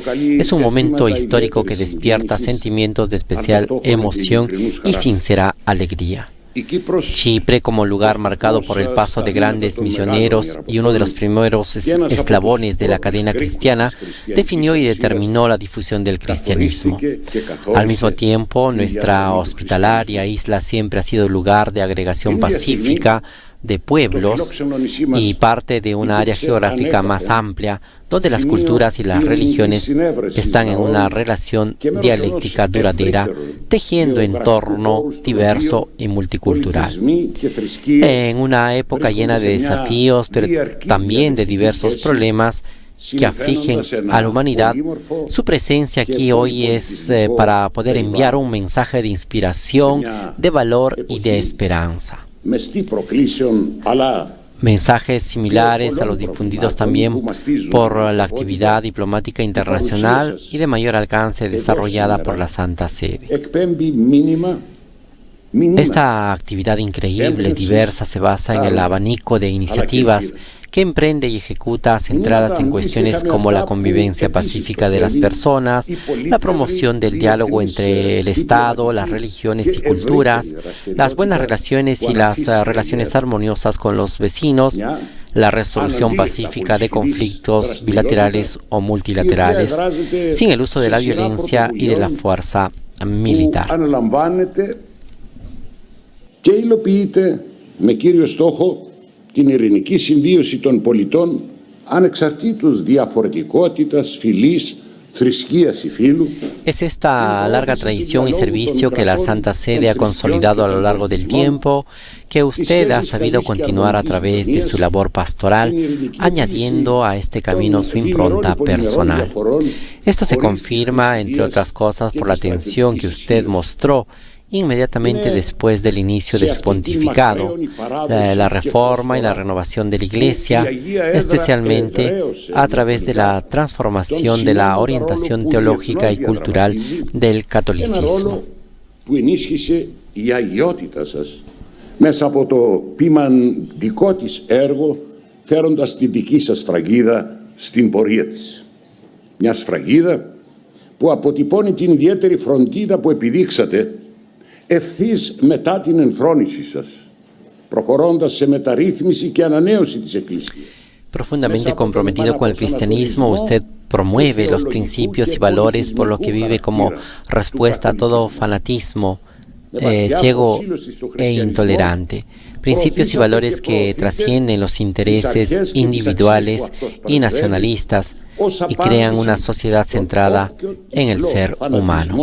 es un momento histórico que despierta sentimientos de especial emoción y sincera alegría. Chipre, como lugar marcado por el paso de grandes misioneros y uno de los primeros eslabones de la cadena cristiana, definió y determinó la difusión del cristianismo. Al mismo tiempo, nuestra hospitalaria isla siempre ha sido lugar de agregación pacífica de pueblos y parte de una área geográfica más amplia, donde las culturas y las religiones están en una relación dialéctica duradera, tejiendo entorno diverso y multicultural. En una época llena de desafíos, pero también de diversos problemas que afligen a la humanidad, su presencia aquí hoy es para poder enviar un mensaje de inspiración, de valor y de esperanza. Mensajes similares a los difundidos también por la actividad diplomática internacional y de mayor alcance desarrollada por la Santa Sede. Esta actividad increíble, diversa, se basa en el abanico de iniciativas que emprende y ejecuta centradas en cuestiones como la convivencia pacífica de las personas, la promoción del diálogo entre el Estado, las religiones y culturas, las buenas relaciones y las relaciones armoniosas con los vecinos, la resolución pacífica de conflictos bilaterales o multilaterales, sin el uso de la violencia y de la fuerza militar. Και υλοποιείται με κύριο στόχο την ειρηνική συμβίωση των πολιτών ανεξαρτήτως διαφορετικότητας, φυλής, θρησκείας ή φύλου. Es esta larga tradición y servicio que la Santa Sede ha consolidado a lo largo del tiempo, que usted ha sabido continuar a través de su labor pastoral, añadiendo a este camino su impronta personal. Esto se confirma, entre otras cosas, por la atención que usted mostró inmediatamente después del inicio de su pontificado, la reforma y la renovación de la Iglesia, especialmente a través de la transformación de la orientación teológica y cultural del catolicismo. Μέσα από το ποιμαντικό της έργο, φέροντας τη δική σας σφραγίδα στην πορεία της. Μια σφραγίδα που αποτυπώνει την ιδιαίτερη φροντίδα που επιδείξατε ευθύς μετά την ενθρόνησή σας προχωρώντας σε μεταρρύθμιση και ανανέωση της Εκκλησίας. Profundamente comprometido con el cristianismo, usted promueve los principios y valores por lo que vive como respuesta a todo fanatismo ciego e intolerante. Principios y valores que trascienden los intereses individuales y nacionalistas y crean una sociedad centrada en el ser humano.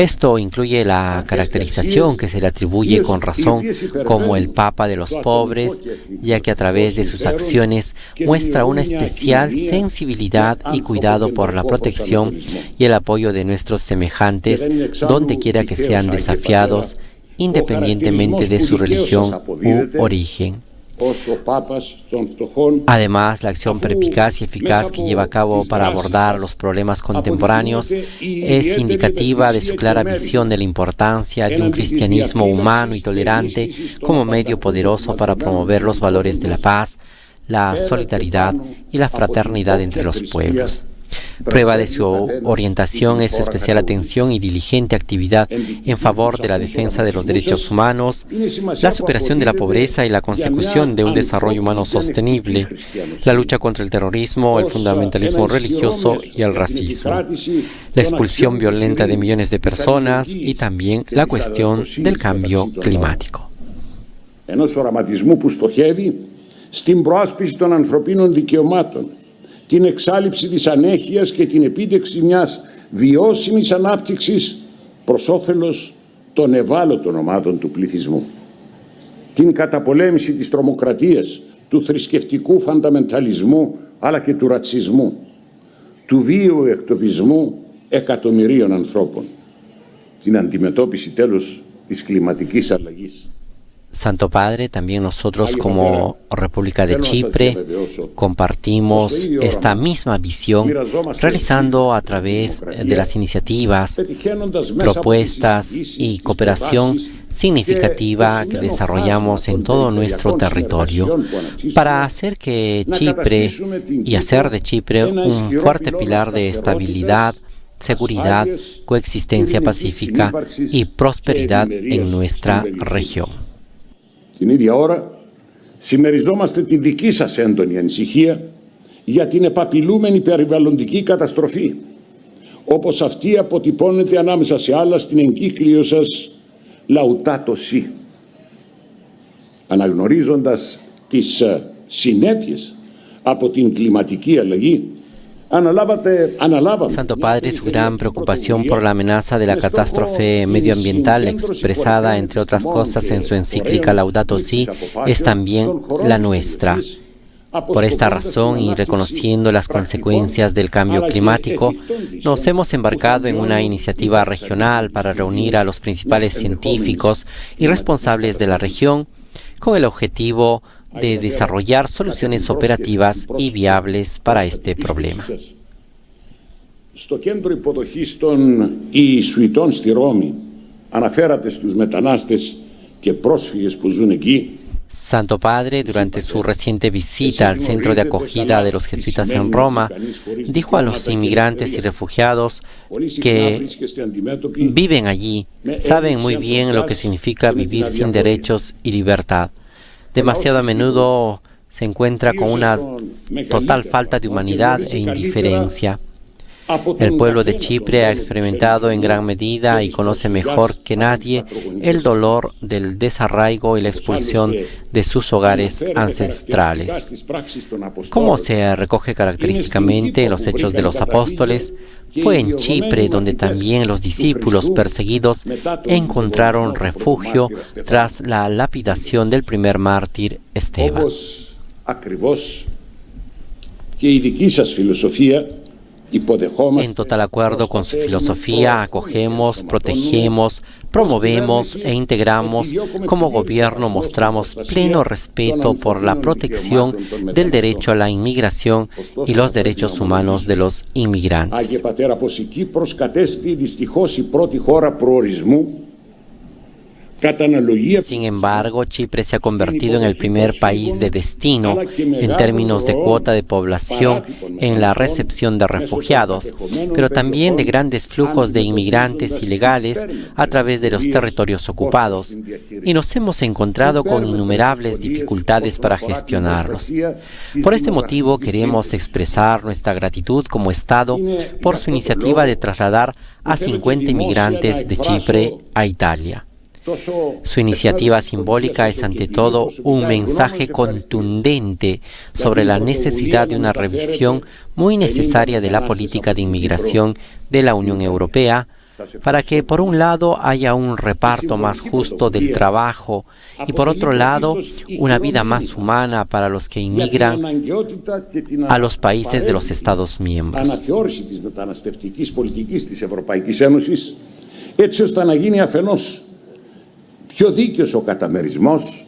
Esto incluye la caracterización que se le atribuye con razón como el Papa de los pobres, ya que a través de sus acciones muestra una especial sensibilidad y cuidado por la protección y el apoyo de nuestros semejantes, donde quiera que sean desafiados, independientemente de su religión u origen. Además, la acción perspicaz y eficaz que lleva a cabo para abordar los problemas contemporáneos es indicativa de su clara visión de la importancia de un cristianismo humano y tolerante como medio poderoso para promover los valores de la paz, la solidaridad y la fraternidad entre los pueblos. Prueba de su orientación es su especial atención y diligente actividad en favor de la defensa de los derechos humanos, la superación de la pobreza y la consecución de un desarrollo humano sostenible, la lucha contra el terrorismo, el fundamentalismo religioso y el racismo, la expulsión violenta de millones de personas y también la cuestión del cambio climático. Ενός οραματισμού που στοχεύει στην προάσπιση των ανθρωπίνων δικαιωμάτων, την εξάλειψη της ανέχειας και την επίτευξη μιας βιώσιμης ανάπτυξης προς όφελος των ευάλωτων ομάδων του πληθυσμού. Την καταπολέμηση της τρομοκρατίας, του θρησκευτικού φανταμενταλισμού αλλά και του ρατσισμού, του βίαιου εκτοπισμού εκατομμυρίων ανθρώπων. Την αντιμετώπιση τέλος της κλιματικής αλλαγής. Santo Padre, también nosotros como República de Chipre compartimos esta misma visión, realizando a través de las iniciativas, propuestas y cooperación significativa que desarrollamos en todo nuestro territorio para hacer que Chipre y hacer de Chipre un fuerte pilar de estabilidad, seguridad, coexistencia pacífica y prosperidad en nuestra región. Την ίδια ώρα, συμμεριζόμαστε τη δική σας έντονη ανησυχία για την επαπειλούμενη περιβαλλοντική καταστροφή, όπως αυτή αποτυπώνεται ανάμεσα σε άλλα στην εγκύκλιο σας Laudato Si. Αναγνωρίζοντας τις συνέπειες από την κλιματική αλλαγή, Santo Padre, su gran preocupación por la amenaza de la catástrofe medioambiental expresada, entre otras cosas, en su encíclica Laudato Si, es también la nuestra. Por esta razón y reconociendo las consecuencias del cambio climático, nos hemos embarcado en una iniciativa regional para reunir a los principales científicos y responsables de la región con el objetivo de desarrollar soluciones operativas y viables para este problema. Στο κέντρο υποδοχής των Ιησουητών στη Ρώμη αναφέρατε στους μετανάστες και πρόσφυγες που ζουν εκεί. Santo Padre, durante su reciente visita al centro de acogida de los jesuitas en Roma, dijo a los inmigrantes y refugiados que viven allí, saben muy bien lo que significa vivir sin derechos y libertad. Demasiado a menudo se encuentra con una total falta de humanidad e indiferencia. El pueblo de Chipre ha experimentado en gran medida y conoce mejor que nadie el dolor del desarraigo y la expulsión de sus hogares ancestrales. Como se recoge característicamente en los Hechos de los Apóstoles, fue en Chipre donde también los discípulos perseguidos encontraron refugio tras la lapidación del primer mártir Esteban. En total acuerdo con su filosofía, acogemos, protegemos, promovemos e integramos. Como gobierno mostramos pleno respeto por la protección del derecho a la inmigración y los derechos humanos de los inmigrantes. Sin embargo, Chipre se ha convertido en el primer país de destino en términos de cuota de población en la recepción de refugiados, pero también de grandes flujos de inmigrantes ilegales a través de los territorios ocupados, y nos hemos encontrado con innumerables dificultades para gestionarlos. Por este motivo, queremos expresar nuestra gratitud como Estado por su iniciativa de trasladar a 50 inmigrantes de Chipre a Italia. Su iniciativa simbólica es ante todo un mensaje contundente sobre la necesidad de una revisión muy necesaria de la política de inmigración de la Unión Europea, para que por un lado haya un reparto más justo del trabajo y por otro lado una vida más humana para los que inmigran a los países de los Estados miembros. Πιο δίκαιος ο καταμερισμός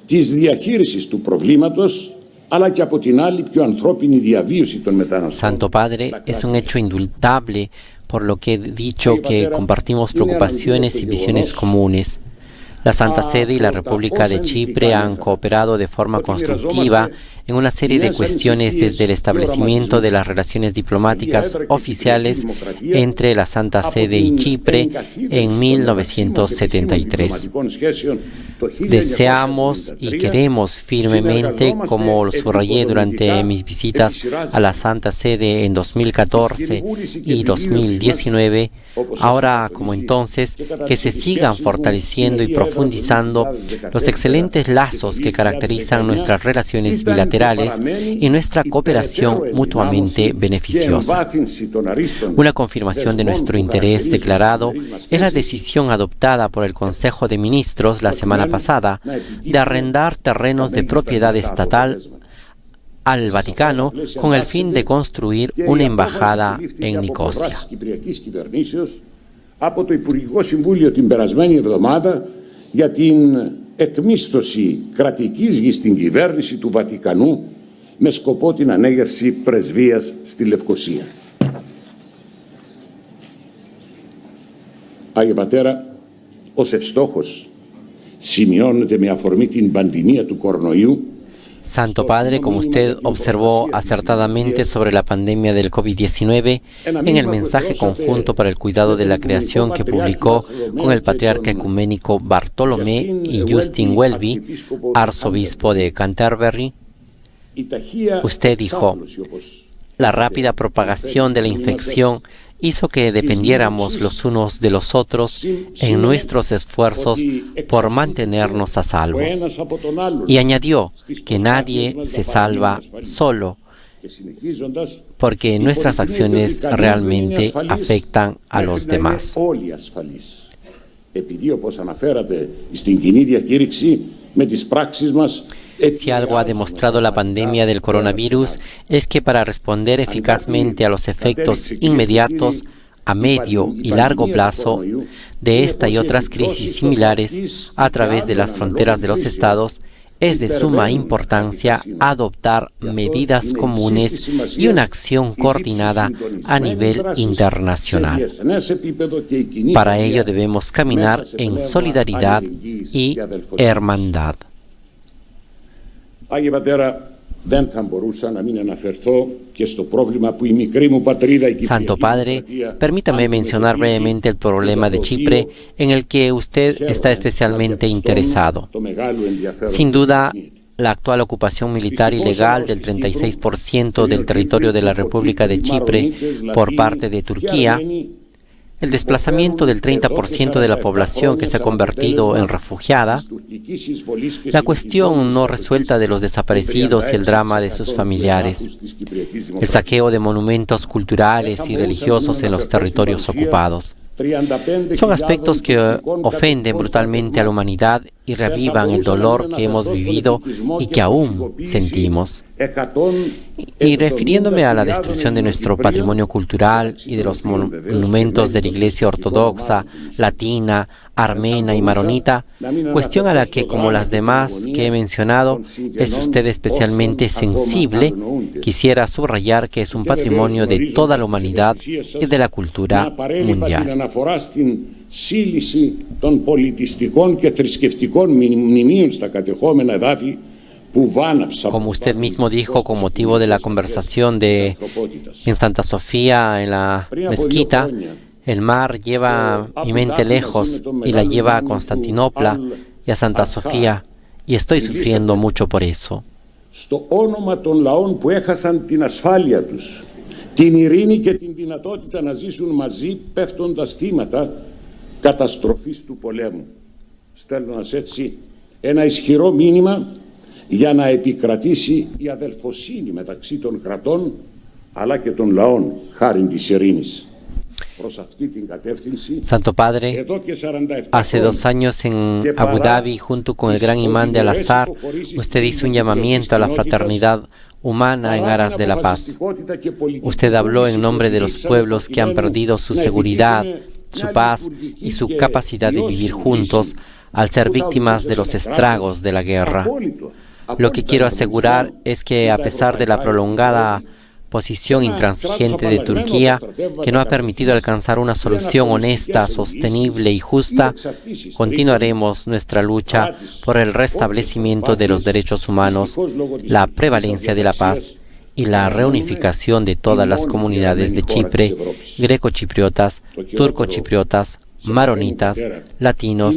της διαχείρισης του προβλήματος, αλλά και από την άλλη πιο ανθρώπινη διαβίωση των μεταναστών. Santo Padre, es un hecho indudable por lo que he dicho que compartimos preocupaciones y visiones comunes. La Santa Sede y la República de Chipre han cooperado de forma constructiva en una serie de cuestiones desde el establecimiento de las relaciones diplomáticas oficiales entre la Santa Sede y Chipre en 1973. Deseamos y queremos firmemente, como lo subrayé durante mis visitas a la Santa Sede en 2014 y 2019, ahora como entonces, que se sigan fortaleciendo y profundizando los excelentes lazos que caracterizan nuestras relaciones bilaterales y nuestra cooperación mutuamente beneficiosa. Una confirmación de nuestro interés declarado es la decisión adoptada por el Consejo de Ministros la semana pasada de arrendar terrenos de propiedad estatal al Vaticano con el fin de construir una embajada en Nicosia. Από το Υπουργικό Συμβούλιο την περασμένη εβδομάδα για την εκμίσθωση κρατικής γης στην κυβέρνηση του Βατικανού με σκοπό την ανέγερση πρεσβείας στη Λευκοσία. Άγιε Πατέρα, ως ευστόχος σημειώνεται με αφορμή την πανδημία του κορονοϊού. Santo Padre, como usted observó acertadamente sobre la pandemia del COVID-19, en el mensaje conjunto para el cuidado de la creación que publicó con el patriarca ecuménico Bartolomé y Justin Welby, arzobispo de Canterbury, usted dijo: la rápida propagación de la infección hizo que dependiéramos los unos de los otros en nuestros esfuerzos por mantenernos a salvo. Y añadió que nadie se salva solo, porque nuestras acciones realmente afectan a los demás. Si algo ha demostrado la pandemia del coronavirus es que para responder eficazmente a los efectos inmediatos, a medio y largo plazo de esta y otras crisis similares a través de las fronteras de los estados, es de suma importancia adoptar medidas comunes y una acción coordinada a nivel internacional. Para ello debemos caminar en solidaridad y hermandad. Άγιε Πατέρα, δεν θα μπορούσα να μην αναφερθώ και στο πρόβλημα που η μικρή μου πατρίδα η Κυπριακή Santo Padre, permítame mencionar brevemente el problema de Chipre en el que usted está especialmente interesado. Sin duda, la actual ocupación militar ilegal del 36% del territorio de la República de Chipre por parte de Turquía, el desplazamiento del 30% de la población que se ha convertido en refugiada, la cuestión no resuelta de los desaparecidos y el drama de sus familiares, el saqueo de monumentos culturales y religiosos en los territorios ocupados. Son aspectos que ofenden brutalmente a la humanidad y reavivan el dolor que hemos vivido y que aún sentimos. Y refiriéndome a la destrucción de nuestro patrimonio cultural y de los monumentos de la Iglesia Ortodoxa, Latina, Armena y Maronita, cuestión a la que, como las demás que he mencionado, es usted especialmente sensible, quisiera subrayar que es un patrimonio de toda la humanidad y de la cultura mundial. σύλληση των πολιτιστικών και θρησκευτικών μνημείων στα κατεχόμενα εδάφη που βάναυσαν. Como usted mismo dijo, con motivo de la conversación en Santa Sofía, en la mezquita, el mar lleva mi mente lejos y la lleva a Constantinopla y a Santa Sofía, y estoy sufriendo mucho por eso. Στο όνομα των λαών που έχασαν την ασφάλεια τους, την ειρήνη και την δυνατότητα να ζήσουν μαζί πέφτοντας θύματα καταστροφής του πολέμου. Στέλνοντας έτσι ένα ισχυρό μήνυμα για να επικρατήσει η αδελφοσύνη μεταξύ των κρατών αλλά και των λαών χάριν της ειρήνης. Santo Padre, hace 2 años en Abu Dhabi, junto con el gran imán de Al-Azhar, usted hizo un llamamiento a la fraternidad humana en aras de la paz. Usted habló en nombre de los pueblos que han perdido su seguridad, su paz y su capacidad de vivir juntos al ser víctimas de los estragos de la guerra. Lo que quiero asegurar es que, a pesar de la prolongada posición intransigente de Turquía, que no ha permitido alcanzar una solución honesta, sostenible y justa, continuaremos nuestra lucha por el restablecimiento de los derechos humanos, la prevalencia de la paz y la reunificación de todas las comunidades de Chipre, grecochipriotas, turcochipriotas, maronitas, latinos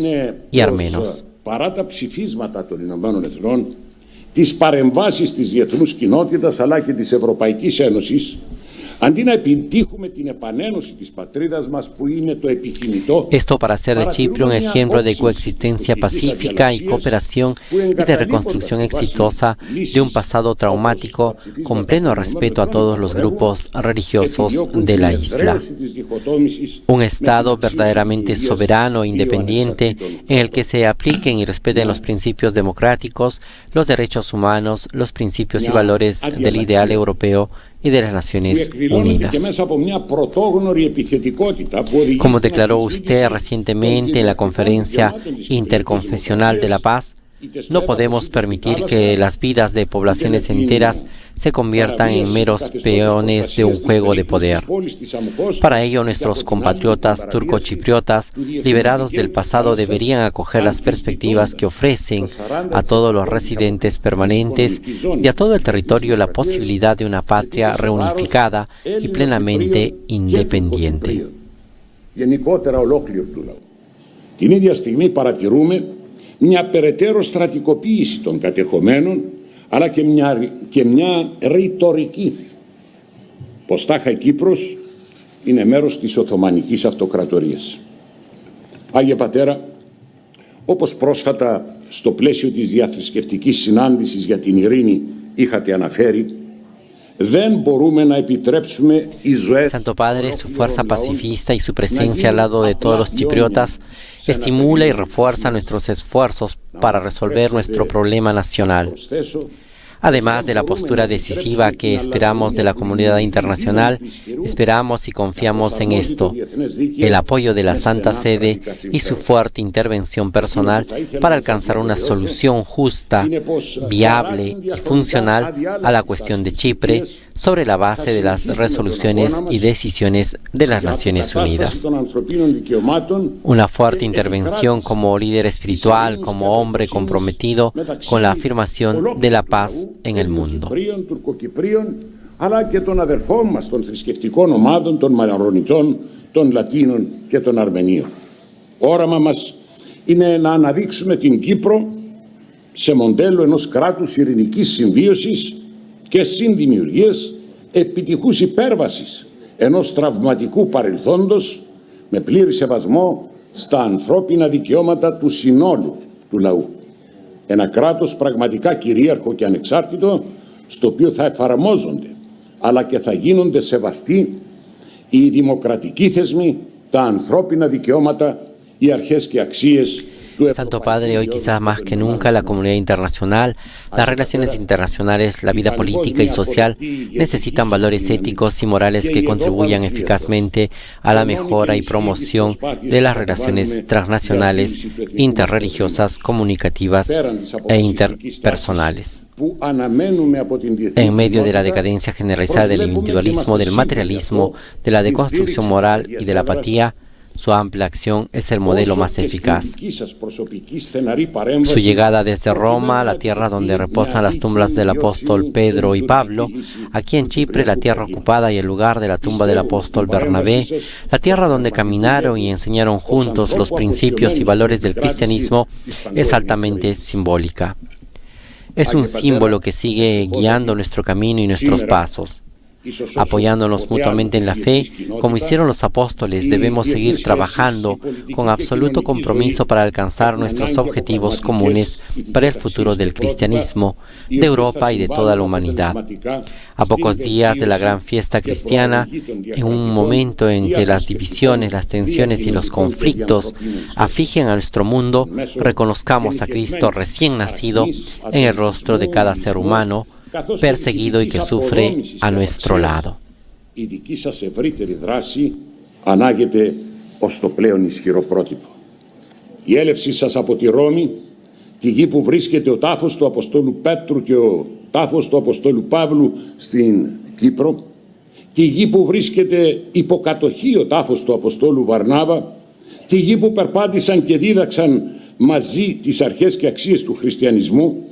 y armenos. Τις παρεμβάσεις της διεθνούς κοινότητας αλλά και της Ευρωπαϊκής Ένωσης, αντί να επιτύχουμε την επανένωση της πατρίδας μας που είναι το επιθυμητό. Esto para hacer de Chipre un ejemplo de coexistencia pacífica y cooperación y de reconstrucción exitosa de un pasado traumático con pleno respeto a todos los grupos religiosos de la isla. Un Estado verdaderamente soberano e independiente en el que se apliquen y respeten los principios democráticos, los derechos humanos, los principios y valores del ideal europeo y de las Naciones Unidas. Como declaró usted recientemente en la Conferencia Interconfesional de la Paz, no podemos permitir que las vidas de poblaciones enteras se conviertan en meros peones de un juego de poder. Para ello, nuestros compatriotas turcochipriotas, liberados del pasado, deberían acoger las perspectivas que ofrecen a todos los residentes permanentes y a todo el territorio la posibilidad de una patria reunificada y plenamente independiente. Μια περαιτέρω στρατικοποίηση των κατεχομένων, αλλά και μια ρητορική πως τάχα η Κύπρος είναι μέρος της Οθωμανικής Αυτοκρατορίας. Άγιε Πατέρα, όπως πρόσφατα στο πλαίσιο της διαθρησκευτικής συνάντησης για την ειρήνη είχατε αναφέρει, Santo Padre, su fuerza pacifista y su presencia al lado de todos los chipriotas estimula y refuerza nuestros esfuerzos para resolver nuestro problema nacional. Además de la postura decisiva que esperamos de la comunidad internacional, esperamos y confiamos en esto, el apoyo de la Santa Sede y su fuerte intervención personal para alcanzar una solución justa, viable y funcional a la cuestión de Chipre sobre la base de las resoluciones y decisiones de las Naciones Unidas. Una fuerte intervención como líder espiritual, como hombre comprometido con la afirmación de la paz en el mundo. Αλλά και των αδερφών μας, των θρησκευτικών ομάδων, των Μαρονιτών, των Λατίνων και των Αρμενίων. Όραμα μας είναι να αναδείξουμε την Κύπρο σε μοντέλο ενός κράτους ειρηνικής συμβίωσης και συνδημιουργίας επιτυχούς υπέρβασης ενός τραυματικού παρελθόντος με πλήρη σεβασμό στα ανθρώπινα δικαιώματα του συνόλου του λαού. Ένα κράτος πραγματικά κυρίαρχο και ανεξάρτητο, στο οποίο θα εφαρμόζονται αλλά και θα γίνονται σεβαστοί οι δημοκρατικοί θεσμοί, τα ανθρώπινα δικαιώματα, οι αρχές και αξίες. Santo Padre, hoy quizás más que nunca la comunidad internacional, las relaciones internacionales, la vida política y social necesitan valores éticos y morales que contribuyan eficazmente a la mejora y promoción de las relaciones transnacionales, interreligiosas, comunicativas e interpersonales. En medio de la decadencia generalizada del individualismo, del materialismo, de la deconstrucción moral y de la apatía, Su amplia acción es el modelo más eficaz. Su llegada desde Roma, la tierra donde reposan las tumbas del apóstol Pedro y Pablo, aquí en Chipre, la tierra ocupada y el lugar de la tumba del apóstol Bernabé, la tierra donde caminaron y enseñaron juntos los principios y valores del cristianismo, es altamente simbólica. Es un símbolo que sigue guiando nuestro camino y nuestros pasos. Apoyándonos mutuamente en la fe, como hicieron los apóstoles, debemos seguir trabajando con absoluto compromiso para alcanzar nuestros objetivos comunes para el futuro del cristianismo, de Europa y de toda la humanidad. A pocos días de la gran fiesta cristiana, en un momento en que las divisiones, las tensiones y los conflictos afligen a nuestro mundo, reconozcamos a Cristo recién nacido en el rostro de cada ser humano, perseguido y que sufre a nuestro lado. Η δική σας ευρύτερη δράση ανάγεται ως το πλέον ισχυρό πρότυπο. Η έλευση σας από τη Ρώμη, τη γη που βρίσκεται ο τάφος του Αποστόλου Πέτρου και ο τάφος του Αποστόλου Παύλου στην Κύπρο, τη γη που βρίσκεται υποκατοχή ο τάφος του Αποστόλου Βαρνάβα, τη γη που περπάτησαν και δίδαξαν μαζί τις αρχές και αξίες του χριστιανισμού,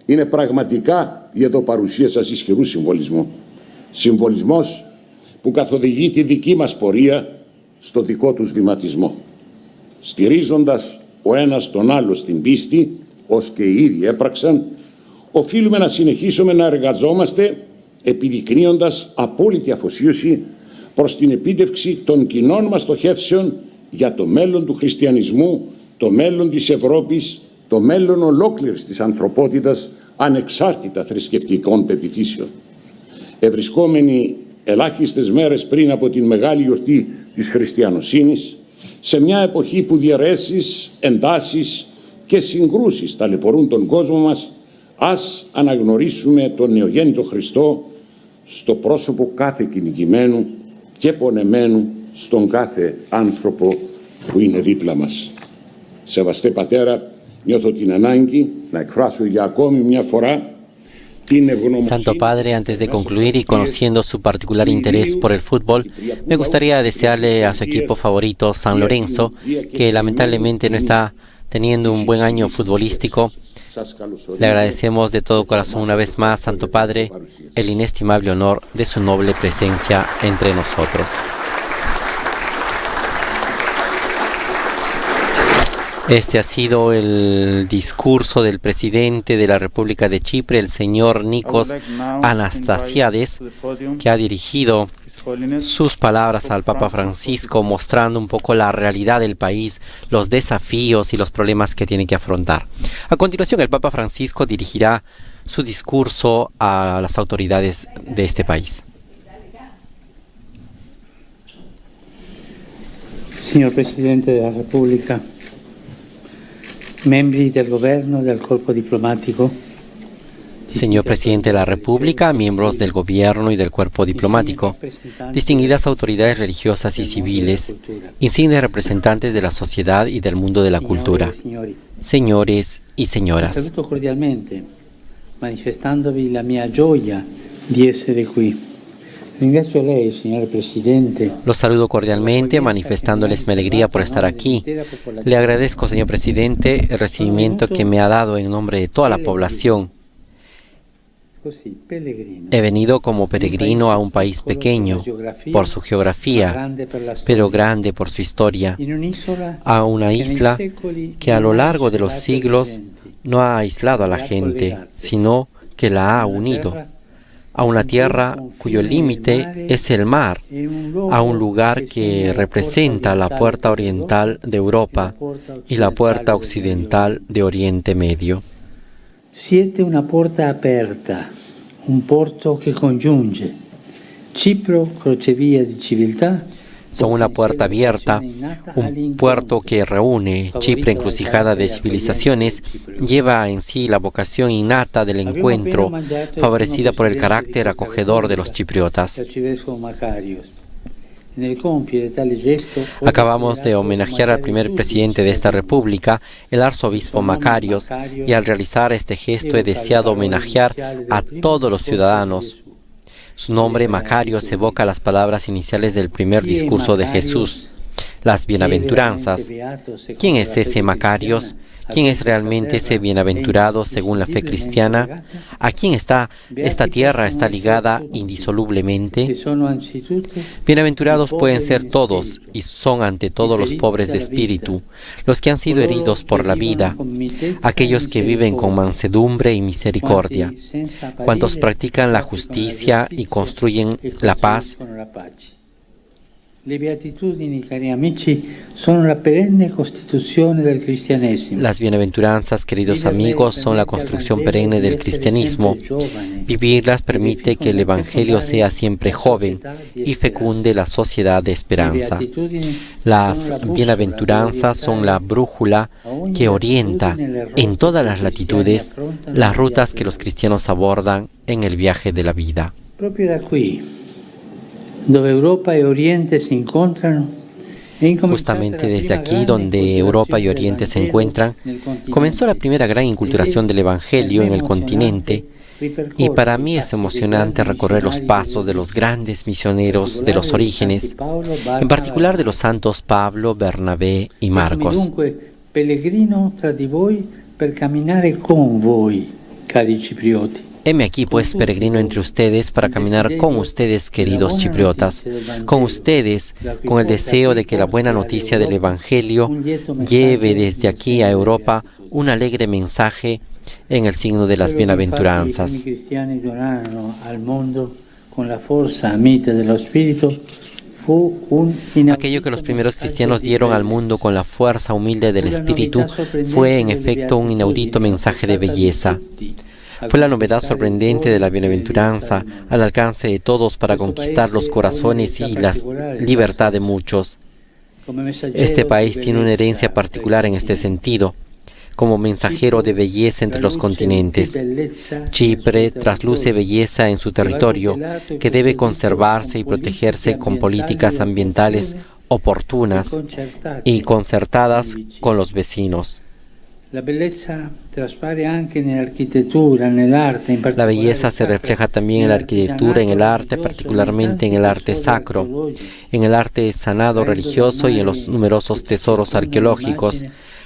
είναι πραγματικά η εδώ παρουσία σας ισχυρού συμβολισμού. Συμβολισμός που καθοδηγεί τη δική μας πορεία στο δικό τους βηματισμό. Στηρίζοντας ο ένας τον άλλο στην πίστη, ως και οι ίδιοι έπραξαν, οφείλουμε να συνεχίσουμε να εργαζόμαστε επιδεικνύοντας απόλυτη αφοσίωση προς την επίτευξη των κοινών μας στοχεύσεων για το μέλλον του χριστιανισμού, το μέλλον της Ευρώπης, το μέλλον ολόκληρης της ανθρωπότητας, ανεξάρτητα θρησκευτικών πεποιθήσεων. Ευρισκόμενοι ελάχιστες μέρες πριν από την μεγάλη γιορτή της χριστιανοσύνης, σε μια εποχή που διαιρέσεις, εντάσεις και συγκρούσεις ταλαιπωρούν τον κόσμο μας, ας αναγνωρίσουμε τον νεογέννητο Χριστό στο πρόσωπο κάθε κυνηγημένου και πονεμένου, στον κάθε άνθρωπο που είναι δίπλα μας. Σεβαστέ Πατέρα, νιώθω την ανάγκη να εκφράσω για ακόμη μια φορά την ευγνωμοσύνη. Santo Padre, antes de concluir y conociendo su particular interés por el fútbol, me gustaría desearle a su equipo favorito, San Lorenzo, que lamentablemente no está teniendo un buen año futbolístico. Le agradecemos de todo corazón una vez más, Santo Padre, el inestimable honor de su noble presencia entre nosotros. Este ha sido el discurso del presidente de la República de Chipre, el señor Nikos Anastasiades, que ha dirigido sus palabras al Papa Francisco, mostrando un poco la realidad del país, los desafíos y los problemas que tiene que afrontar. A continuación, el Papa Francisco dirigirá su discurso a las autoridades de este país. Signor Presidente della Repubblica, membri del Governo, del Corpo Diplomatico, Señor Presidente de la República, miembros del Gobierno y del Cuerpo Diplomático, distinguidas autoridades religiosas y civiles, insignes representantes de la sociedad y del mundo de la cultura, señores y señoras. saluto cordialmente, manifestandovi la mia gioia di essere qui. Ringrazio lei, signor Presidente. Los saludo cordialmente, manifestándoles mi alegría por estar aquí. Le agradezco, señor Presidente, el recibimiento que me ha dado en nombre de toda la población. He venido como peregrino a un país pequeño por su geografía, pero grande por su historia, a una isla que a lo largo de los siglos no ha aislado a la gente, sino que la ha unido, a una tierra cuyo límite es el mar, a un lugar que representa la puerta oriental de Europa y la puerta occidental de Oriente Medio. Siete una porta aperta, un porto che congiunge Cipro, crocevia di civiltà. Son una puerta abierta, un puerto que reúne Chipre, encrucijada de civilizaciones, lleva en sí la vocación innata del encuentro, favorecida por el carácter acogedor de los chipriotas. Acabamos de homenajear al primer presidente de esta república, el arzobispo Macarios, y al realizar este gesto he deseado homenajear a todos los ciudadanos. Su nombre, Macarios, evoca las palabras iniciales del primer discurso de Jesús. las bienaventuranzas. ¿Quién es ese Macarios? ¿Quién es realmente ese bienaventurado según la fe cristiana? ¿A quién esta tierra está ligada indisolublemente? Bienaventurados pueden ser todos, y son ante todo los pobres de espíritu, los que han sido heridos por la vida, aquellos que viven con mansedumbre y misericordia, cuantos practican la justicia y construyen la paz. Le beatitudini, cari amici, sono la perenne costituzione del cristianesimo. Las bienaventuranzas, queridos amigos, son la construcción perenne del cristianismo. Vivirlas permite que el Evangelio sea siempre joven y fecunde la sociedad de esperanza. Las bienaventuranzas son la brújula que orienta en todas las latitudes las rutas que los cristianos abordan en el viaje de la vida. Proprio da qui, dove Europa y Oriente se encuentran, justamente desde aquí, donde Europa y Oriente se encuentran, comenzó la primera gran inculturación del Evangelio en el continente, y para mí es emocionante recorrer los pasos de los grandes misioneros de los orígenes, en particular de los santos Pablo, Bernabé y Marcos. Dunque, pellegrino tra di voi per camminare con voi, cari ciprioti. Heme aquí, pues, peregrino entre ustedes para caminar con ustedes, queridos chipriotas, con ustedes, con el deseo de que la buena noticia del Evangelio lleve desde aquí a Europa un alegre mensaje en el signo de las bienaventuranzas. Aquello que los primeros cristianos dieron al mundo con la fuerza humilde del Espíritu fue, en efecto, un inaudito mensaje de belleza. Fue la novedad sorprendente de la bienaventuranza al alcance de todos para conquistar los corazones y la libertad de muchos. Este país tiene una herencia particular en este sentido, como mensajero de belleza entre los continentes. Chipre trasluce belleza en su territorio, que debe conservarse y protegerse con políticas ambientales oportunas y concertadas con los vecinos. La belleza se refleja también en la arquitectura, en el arte, particularmente en el arte sacro, en el arte sanado religioso y en los numerosos tesoros arqueológicos,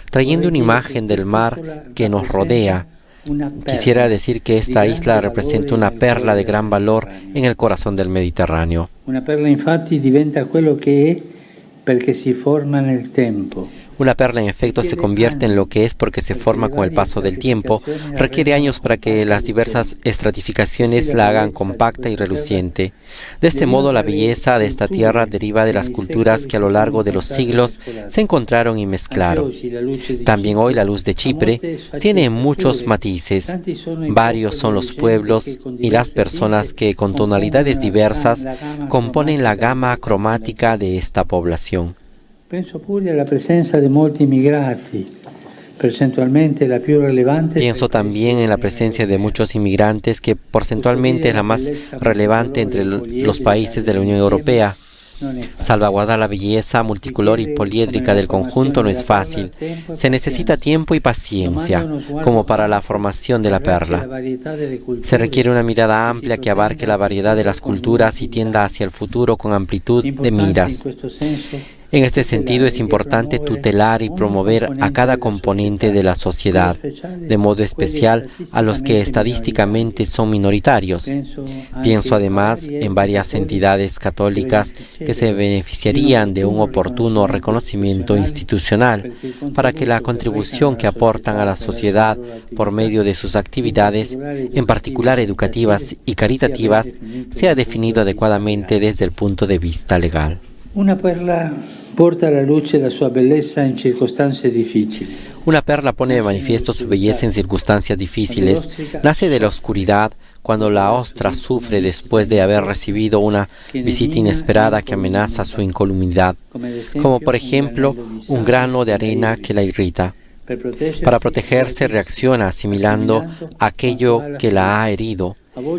trayendo una imagen del mar que nos rodea. Quisiera decir que esta isla representa una perla de gran valor en el corazón del Mediterráneo. Una perla infatti diventa quello che è perché si forma nel tempo. Una perla, en efecto, se convierte en lo que es porque se forma con el paso del tiempo. Requiere años para que las diversas estratificaciones la hagan compacta y reluciente. De este modo, la belleza de esta tierra deriva de las culturas que a lo largo de los siglos se encontraron y mezclaron. También hoy la luz de Chipre tiene muchos matices. Varios son los pueblos y las personas que, con tonalidades diversas, componen la gama cromática de esta población. Penso pure alla presenza di molti immigrati, percentualmente la più relevante. Pienso también en la presencia de muchos inmigrantes, que porcentualmente es la más relevante entre los países de la Unión Europea. Salvaguardar la belleza multicolor y poliédrica del conjunto no es fácil. Se necesita tiempo y paciencia, como para la formación de la perla. Se requiere una mirada amplia que abarque la variedad de las culturas y tienda hacia el futuro con amplitud de miras. En este sentido, es importante tutelar y promover a cada componente de la sociedad, de modo especial a los que estadísticamente son minoritarios. Pienso además en varias entidades católicas que se beneficiarían de un oportuno reconocimiento institucional para que la contribución que aportan a la sociedad por medio de sus actividades, en particular educativas y caritativas, sea definida adecuadamente desde el punto de vista legal. Una perla porta alla luce la sua bellezza in circostanze difficili. Una perla pone de manifiesto su belleza en circunstancias difíciles. Nace de la oscuridad cuando la ostra sufre después de haber recibido una visita inesperada que amenaza su incolumidad, como por ejemplo un grano de arena que la irrita. Para protegerse reacciona asimilando aquello que la ha herido.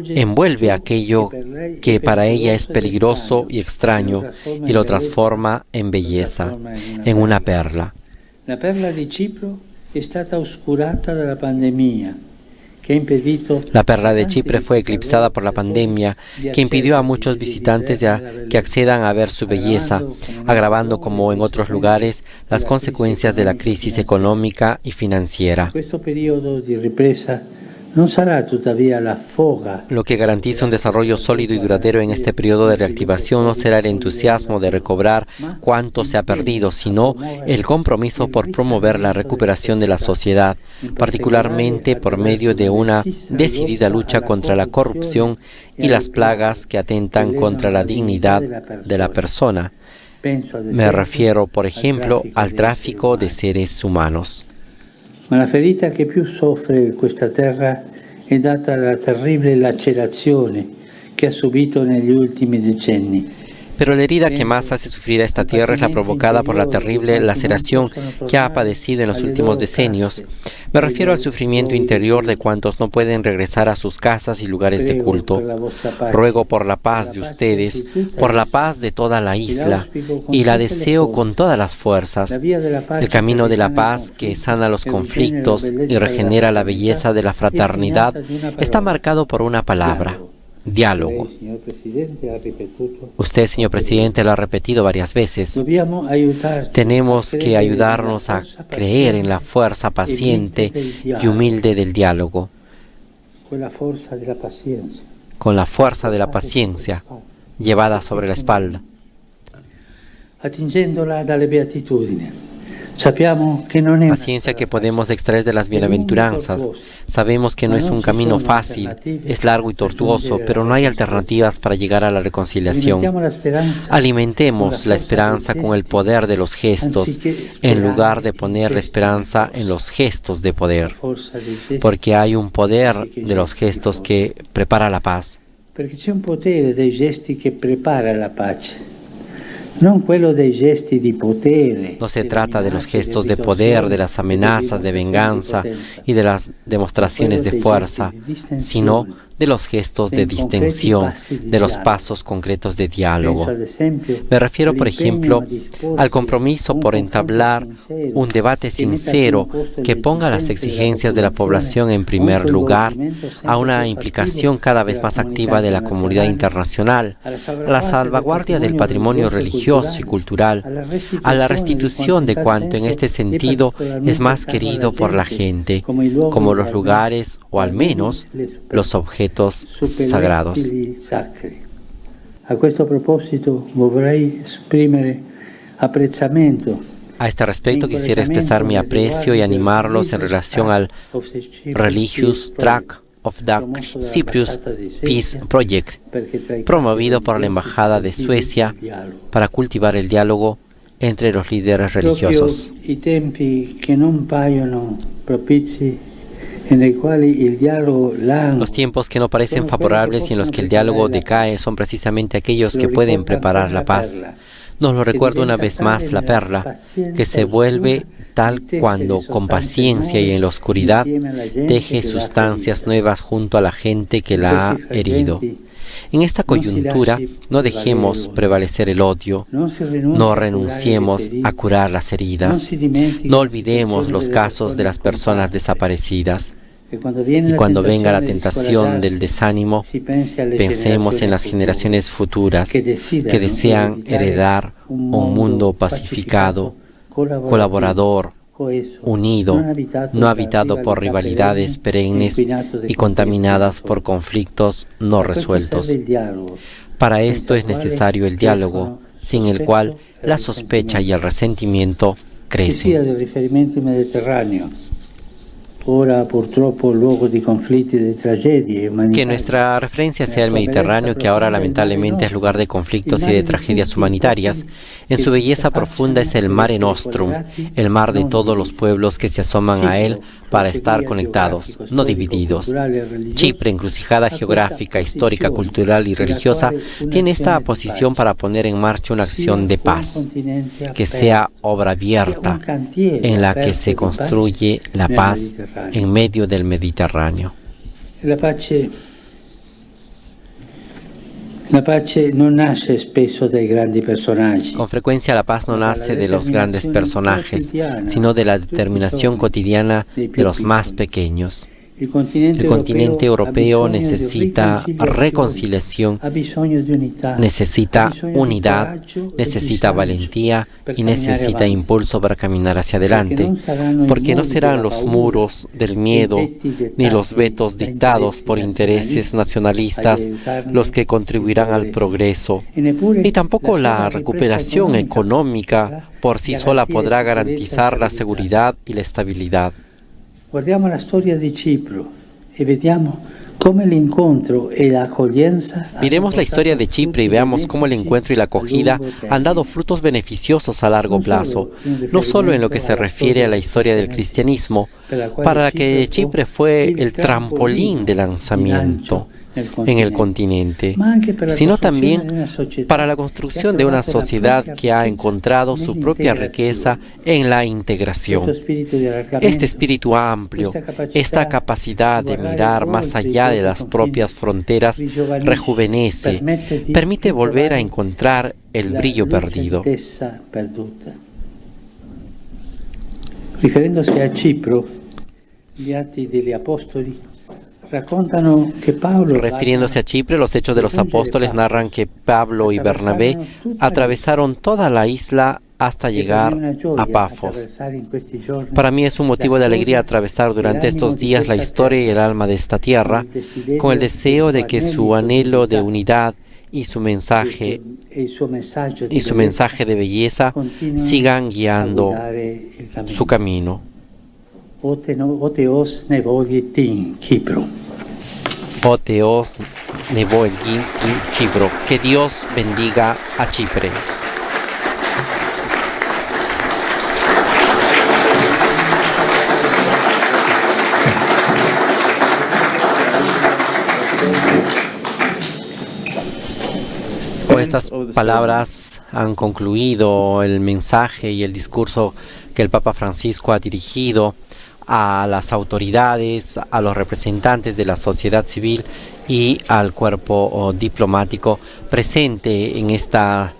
Envuelve aquello que para ella es peligroso y extraño y lo transforma en belleza, en una perla. La perla di Cipro è stata oscurata dalla pandemia, La perla de Chipre fue eclipsada por la pandemia, que impidió a muchos visitantes que accedan a ver su belleza, agravando, como en otros lugares, las consecuencias de la crisis económica y financiera. Lo que garantiza un desarrollo sólido y duradero en este periodo de reactivación no será el entusiasmo de recobrar cuanto se ha perdido, sino el compromiso por promover la recuperación de la sociedad, particularmente por medio de una decidida lucha contra la corrupción y las plagas que atentan contra la dignidad de la persona. Me refiero, por ejemplo, al tráfico de seres humanos. Ma la ferita che più soffre questa terra è data alla terribile lacerazione che ha subito negli ultimi decenni. Pero la herida que más hace sufrir a esta tierra es la provocada por la terrible laceración que ha padecido en los últimos decenios. Me refiero al sufrimiento interior de cuantos no pueden regresar a sus casas y lugares de culto. Ruego por la paz de ustedes, por la paz de toda la isla, y la deseo con todas las fuerzas. El camino de la paz que sana los conflictos y regenera la belleza de la fraternidad está marcado por una palabra: diálogo. Usted, señor presidente, lo ha repetido varias veces. Tenemos que ayudarnos a creer en la fuerza paciente y humilde del diálogo, con la fuerza de la paciencia llevada sobre la espalda. Attingendola dalle beatitudini. Paciencia que podemos extraer de las bienaventuranzas. Sabemos que no es un camino fácil, es largo y tortuoso, pero no hay alternativas para llegar a la reconciliación. Alimentemos la esperanza con el poder de los gestos, en lugar de poner la esperanza en los gestos de poder, porque hay un poder de los gestos que prepara la paz. Perché c'è un potere dei gesti che prepara la pace. No se trata de los gestos de poder, de las amenazas de venganza y de las demostraciones de fuerza, sino de los gestos de distensión, de los pasos concretos de diálogo. Me refiero, por ejemplo, al compromiso por entablar un debate sincero que ponga las exigencias de la población en primer lugar, a una implicación cada vez más activa de la comunidad internacional, a la salvaguardia del patrimonio religioso y cultural, a la restitución de cuanto en este sentido es más querido por la gente, como los lugares o al menos los objetos sagrados. A questo proposito vorrei esprimere apprezzamento. A este respecto quisiera expresar mi aprecio y animarlos en relación al Religious Track of the Cyprus Peace Project, promovido por la Embajada de Suecia para cultivar el diálogo entre los líderes religiosos. I tempi che non paiono propizi, los tiempos que no parecen favorables y en los que el diálogo decae son precisamente aquellos que pueden preparar la paz. Nos lo recuerda una vez más la perla, que se vuelve tal cuando, con paciencia y en la oscuridad, teje sustancias nuevas junto a la gente que la ha herido. En esta coyuntura, no dejemos prevalecer el odio, no renunciemos a curar las heridas, no olvidemos los casos de las personas desaparecidas. Y cuando venga la tentación del desánimo, pensemos en las generaciones futuras que desean heredar un mundo pacificado, colaborador, unido, no habitado por rivalidades perennes y contaminadas por conflictos no resueltos. Para esto es necesario el diálogo, sin el cual la sospecha y el resentimiento crecen. Que nuestra referencia sea el Mediterráneo, que ahora lamentablemente es lugar de conflictos y de tragedias humanitarias. En su belleza profunda es el Mare Nostrum, el mar de todos los pueblos que se asoman a él para estar conectados, no divididos. Chipre, encrucijada geográfica, histórica, cultural y religiosa, tiene esta posición para poner en marcha una acción de paz, que sea obra abierta en la que se construye la paz en medio del Mediterráneo. La pace non nasce spesso dai grandi personaggi. Con frecuencia la paz no nace de los grandes personajes, sino de la determinación cotidiana de los más pequeños. El El continente europeo necesita reconciliación, necesita unidad, necesita valentía y necesita impulso para caminar hacia adelante, porque no serán los muros del miedo ni los vetos dictados por intereses nacionalistas los que contribuirán al progreso, ni tampoco la recuperación económica por sí sola podrá garantizar la seguridad y la estabilidad. Guardiamo la storia di Cipro e vediamo come l'incontro e l'accoglienza. Miremos la historia de Chipre y veamos cómo el encuentro y la acogida han dado frutos beneficiosos a largo plazo, no solo en lo que se refiere a la historia del cristianismo, para la que Chipre fue el trampolín de lanzamiento en el continente, sino también para la construcción de una sociedad que ha encontrado su propia riqueza en la integración. Este espíritu amplio, esta capacidad de mirar más allá de las propias fronteras, rejuvenece, permite volver a encontrar el brillo perdido. Riferendosi a Cipro, gli Atti degli Apostoli refiriéndose a Chipre, los Hechos de los Apóstoles narran que Pablo y Bernabé atravesaron toda la isla hasta llegar a Pafos. Para mí es un motivo de alegría atravesar durante estos días la historia y el alma de esta tierra, con el deseo de que su anhelo de unidad y su mensaje de belleza sigan guiando su camino. Oteos nevogitin Kipro. Oteos nevogitin Kipro. Que Dios bendiga a Chipre. Con estas palabras han concluido el mensaje y el discurso que el Papa Francisco ha dirigido a las autoridades, a los representantes de la sociedad civil y al cuerpo diplomático presente en esta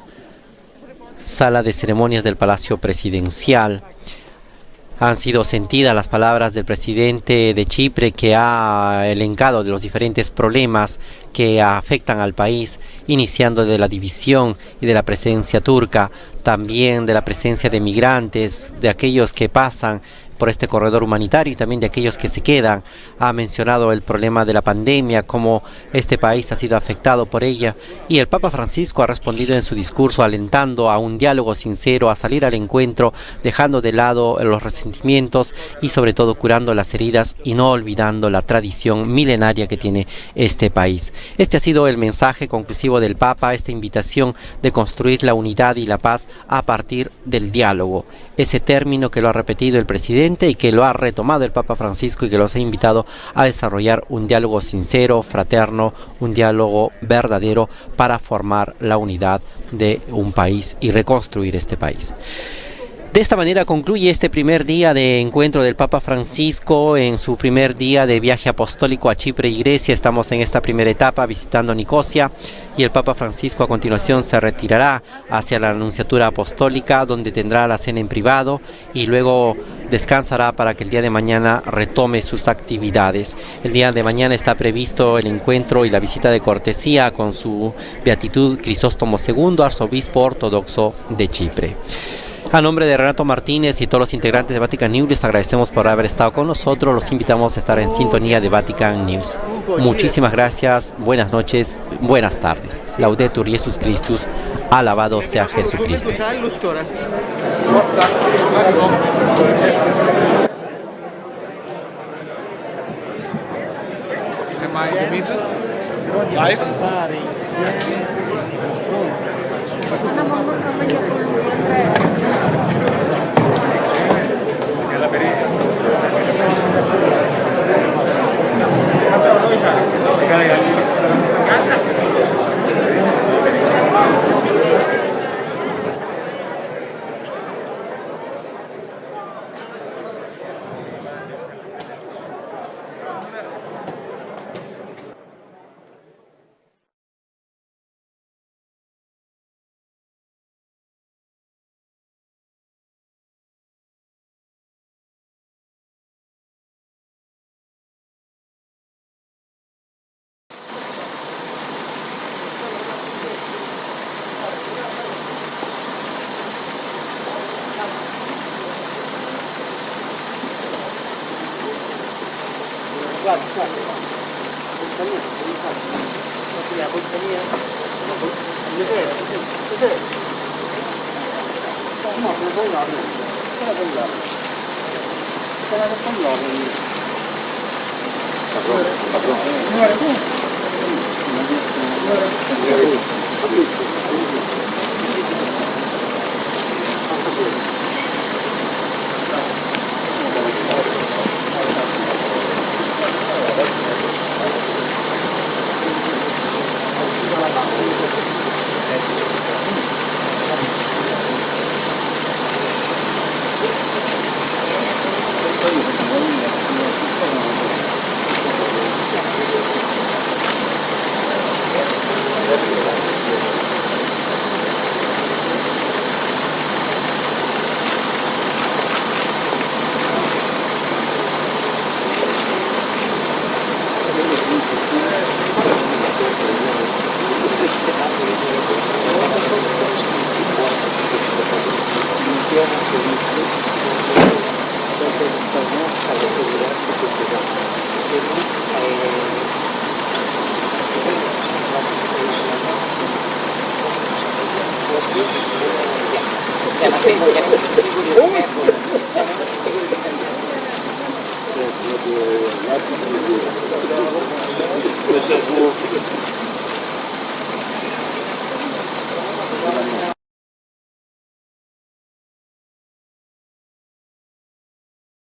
sala de ceremonias del Palacio Presidencial. Han sido sentidas las palabras del presidente de Chipre, que ha elencado de los diferentes problemas que afectan al país, iniciando de la división y de la presencia turca, también de la presencia de migrantes, de aquellos que pasan por este corredor humanitario y también de aquellos que se quedan. Ha mencionado el problema de la pandemia, cómo este país ha sido afectado por ella, y el Papa Francisco ha respondido en su discurso alentando a un diálogo sincero, a salir al encuentro, dejando de lado los resentimientos y sobre todo curando las heridas y no olvidando la tradición milenaria que tiene este país. Este ha sido el mensaje conclusivo del Papa, esta invitación de construir la unidad y la paz a partir del diálogo, ese término que lo ha repetido el presidente y que lo ha retomado el Papa Francisco y que los ha invitado a desarrollar un diálogo sincero, fraterno, un diálogo verdadero para formar la unidad de un país y reconstruir este país. De esta manera concluye este primer día de encuentro del Papa Francisco en su primer día de viaje apostólico a Chipre y Grecia. Estamos en esta primera etapa visitando Nicosia y el Papa Francisco a continuación se retirará hacia la Nunciatura Apostólica, donde tendrá la cena en privado y luego descansará para que el día de mañana retome sus actividades. El día de mañana está previsto el encuentro y la visita de cortesía con su Beatitud Crisóstomo II, arzobispo ortodoxo de Chipre. A nombre de Renato Martínez y todos los integrantes de Vatican News, les agradecemos por haber estado con nosotros. Los invitamos a estar en sintonía de Vatican News. Muchísimas gracias, buenas noches, buenas tardes. Laudetur Jesus Christus, alabado sea Jesucristo. Grazie.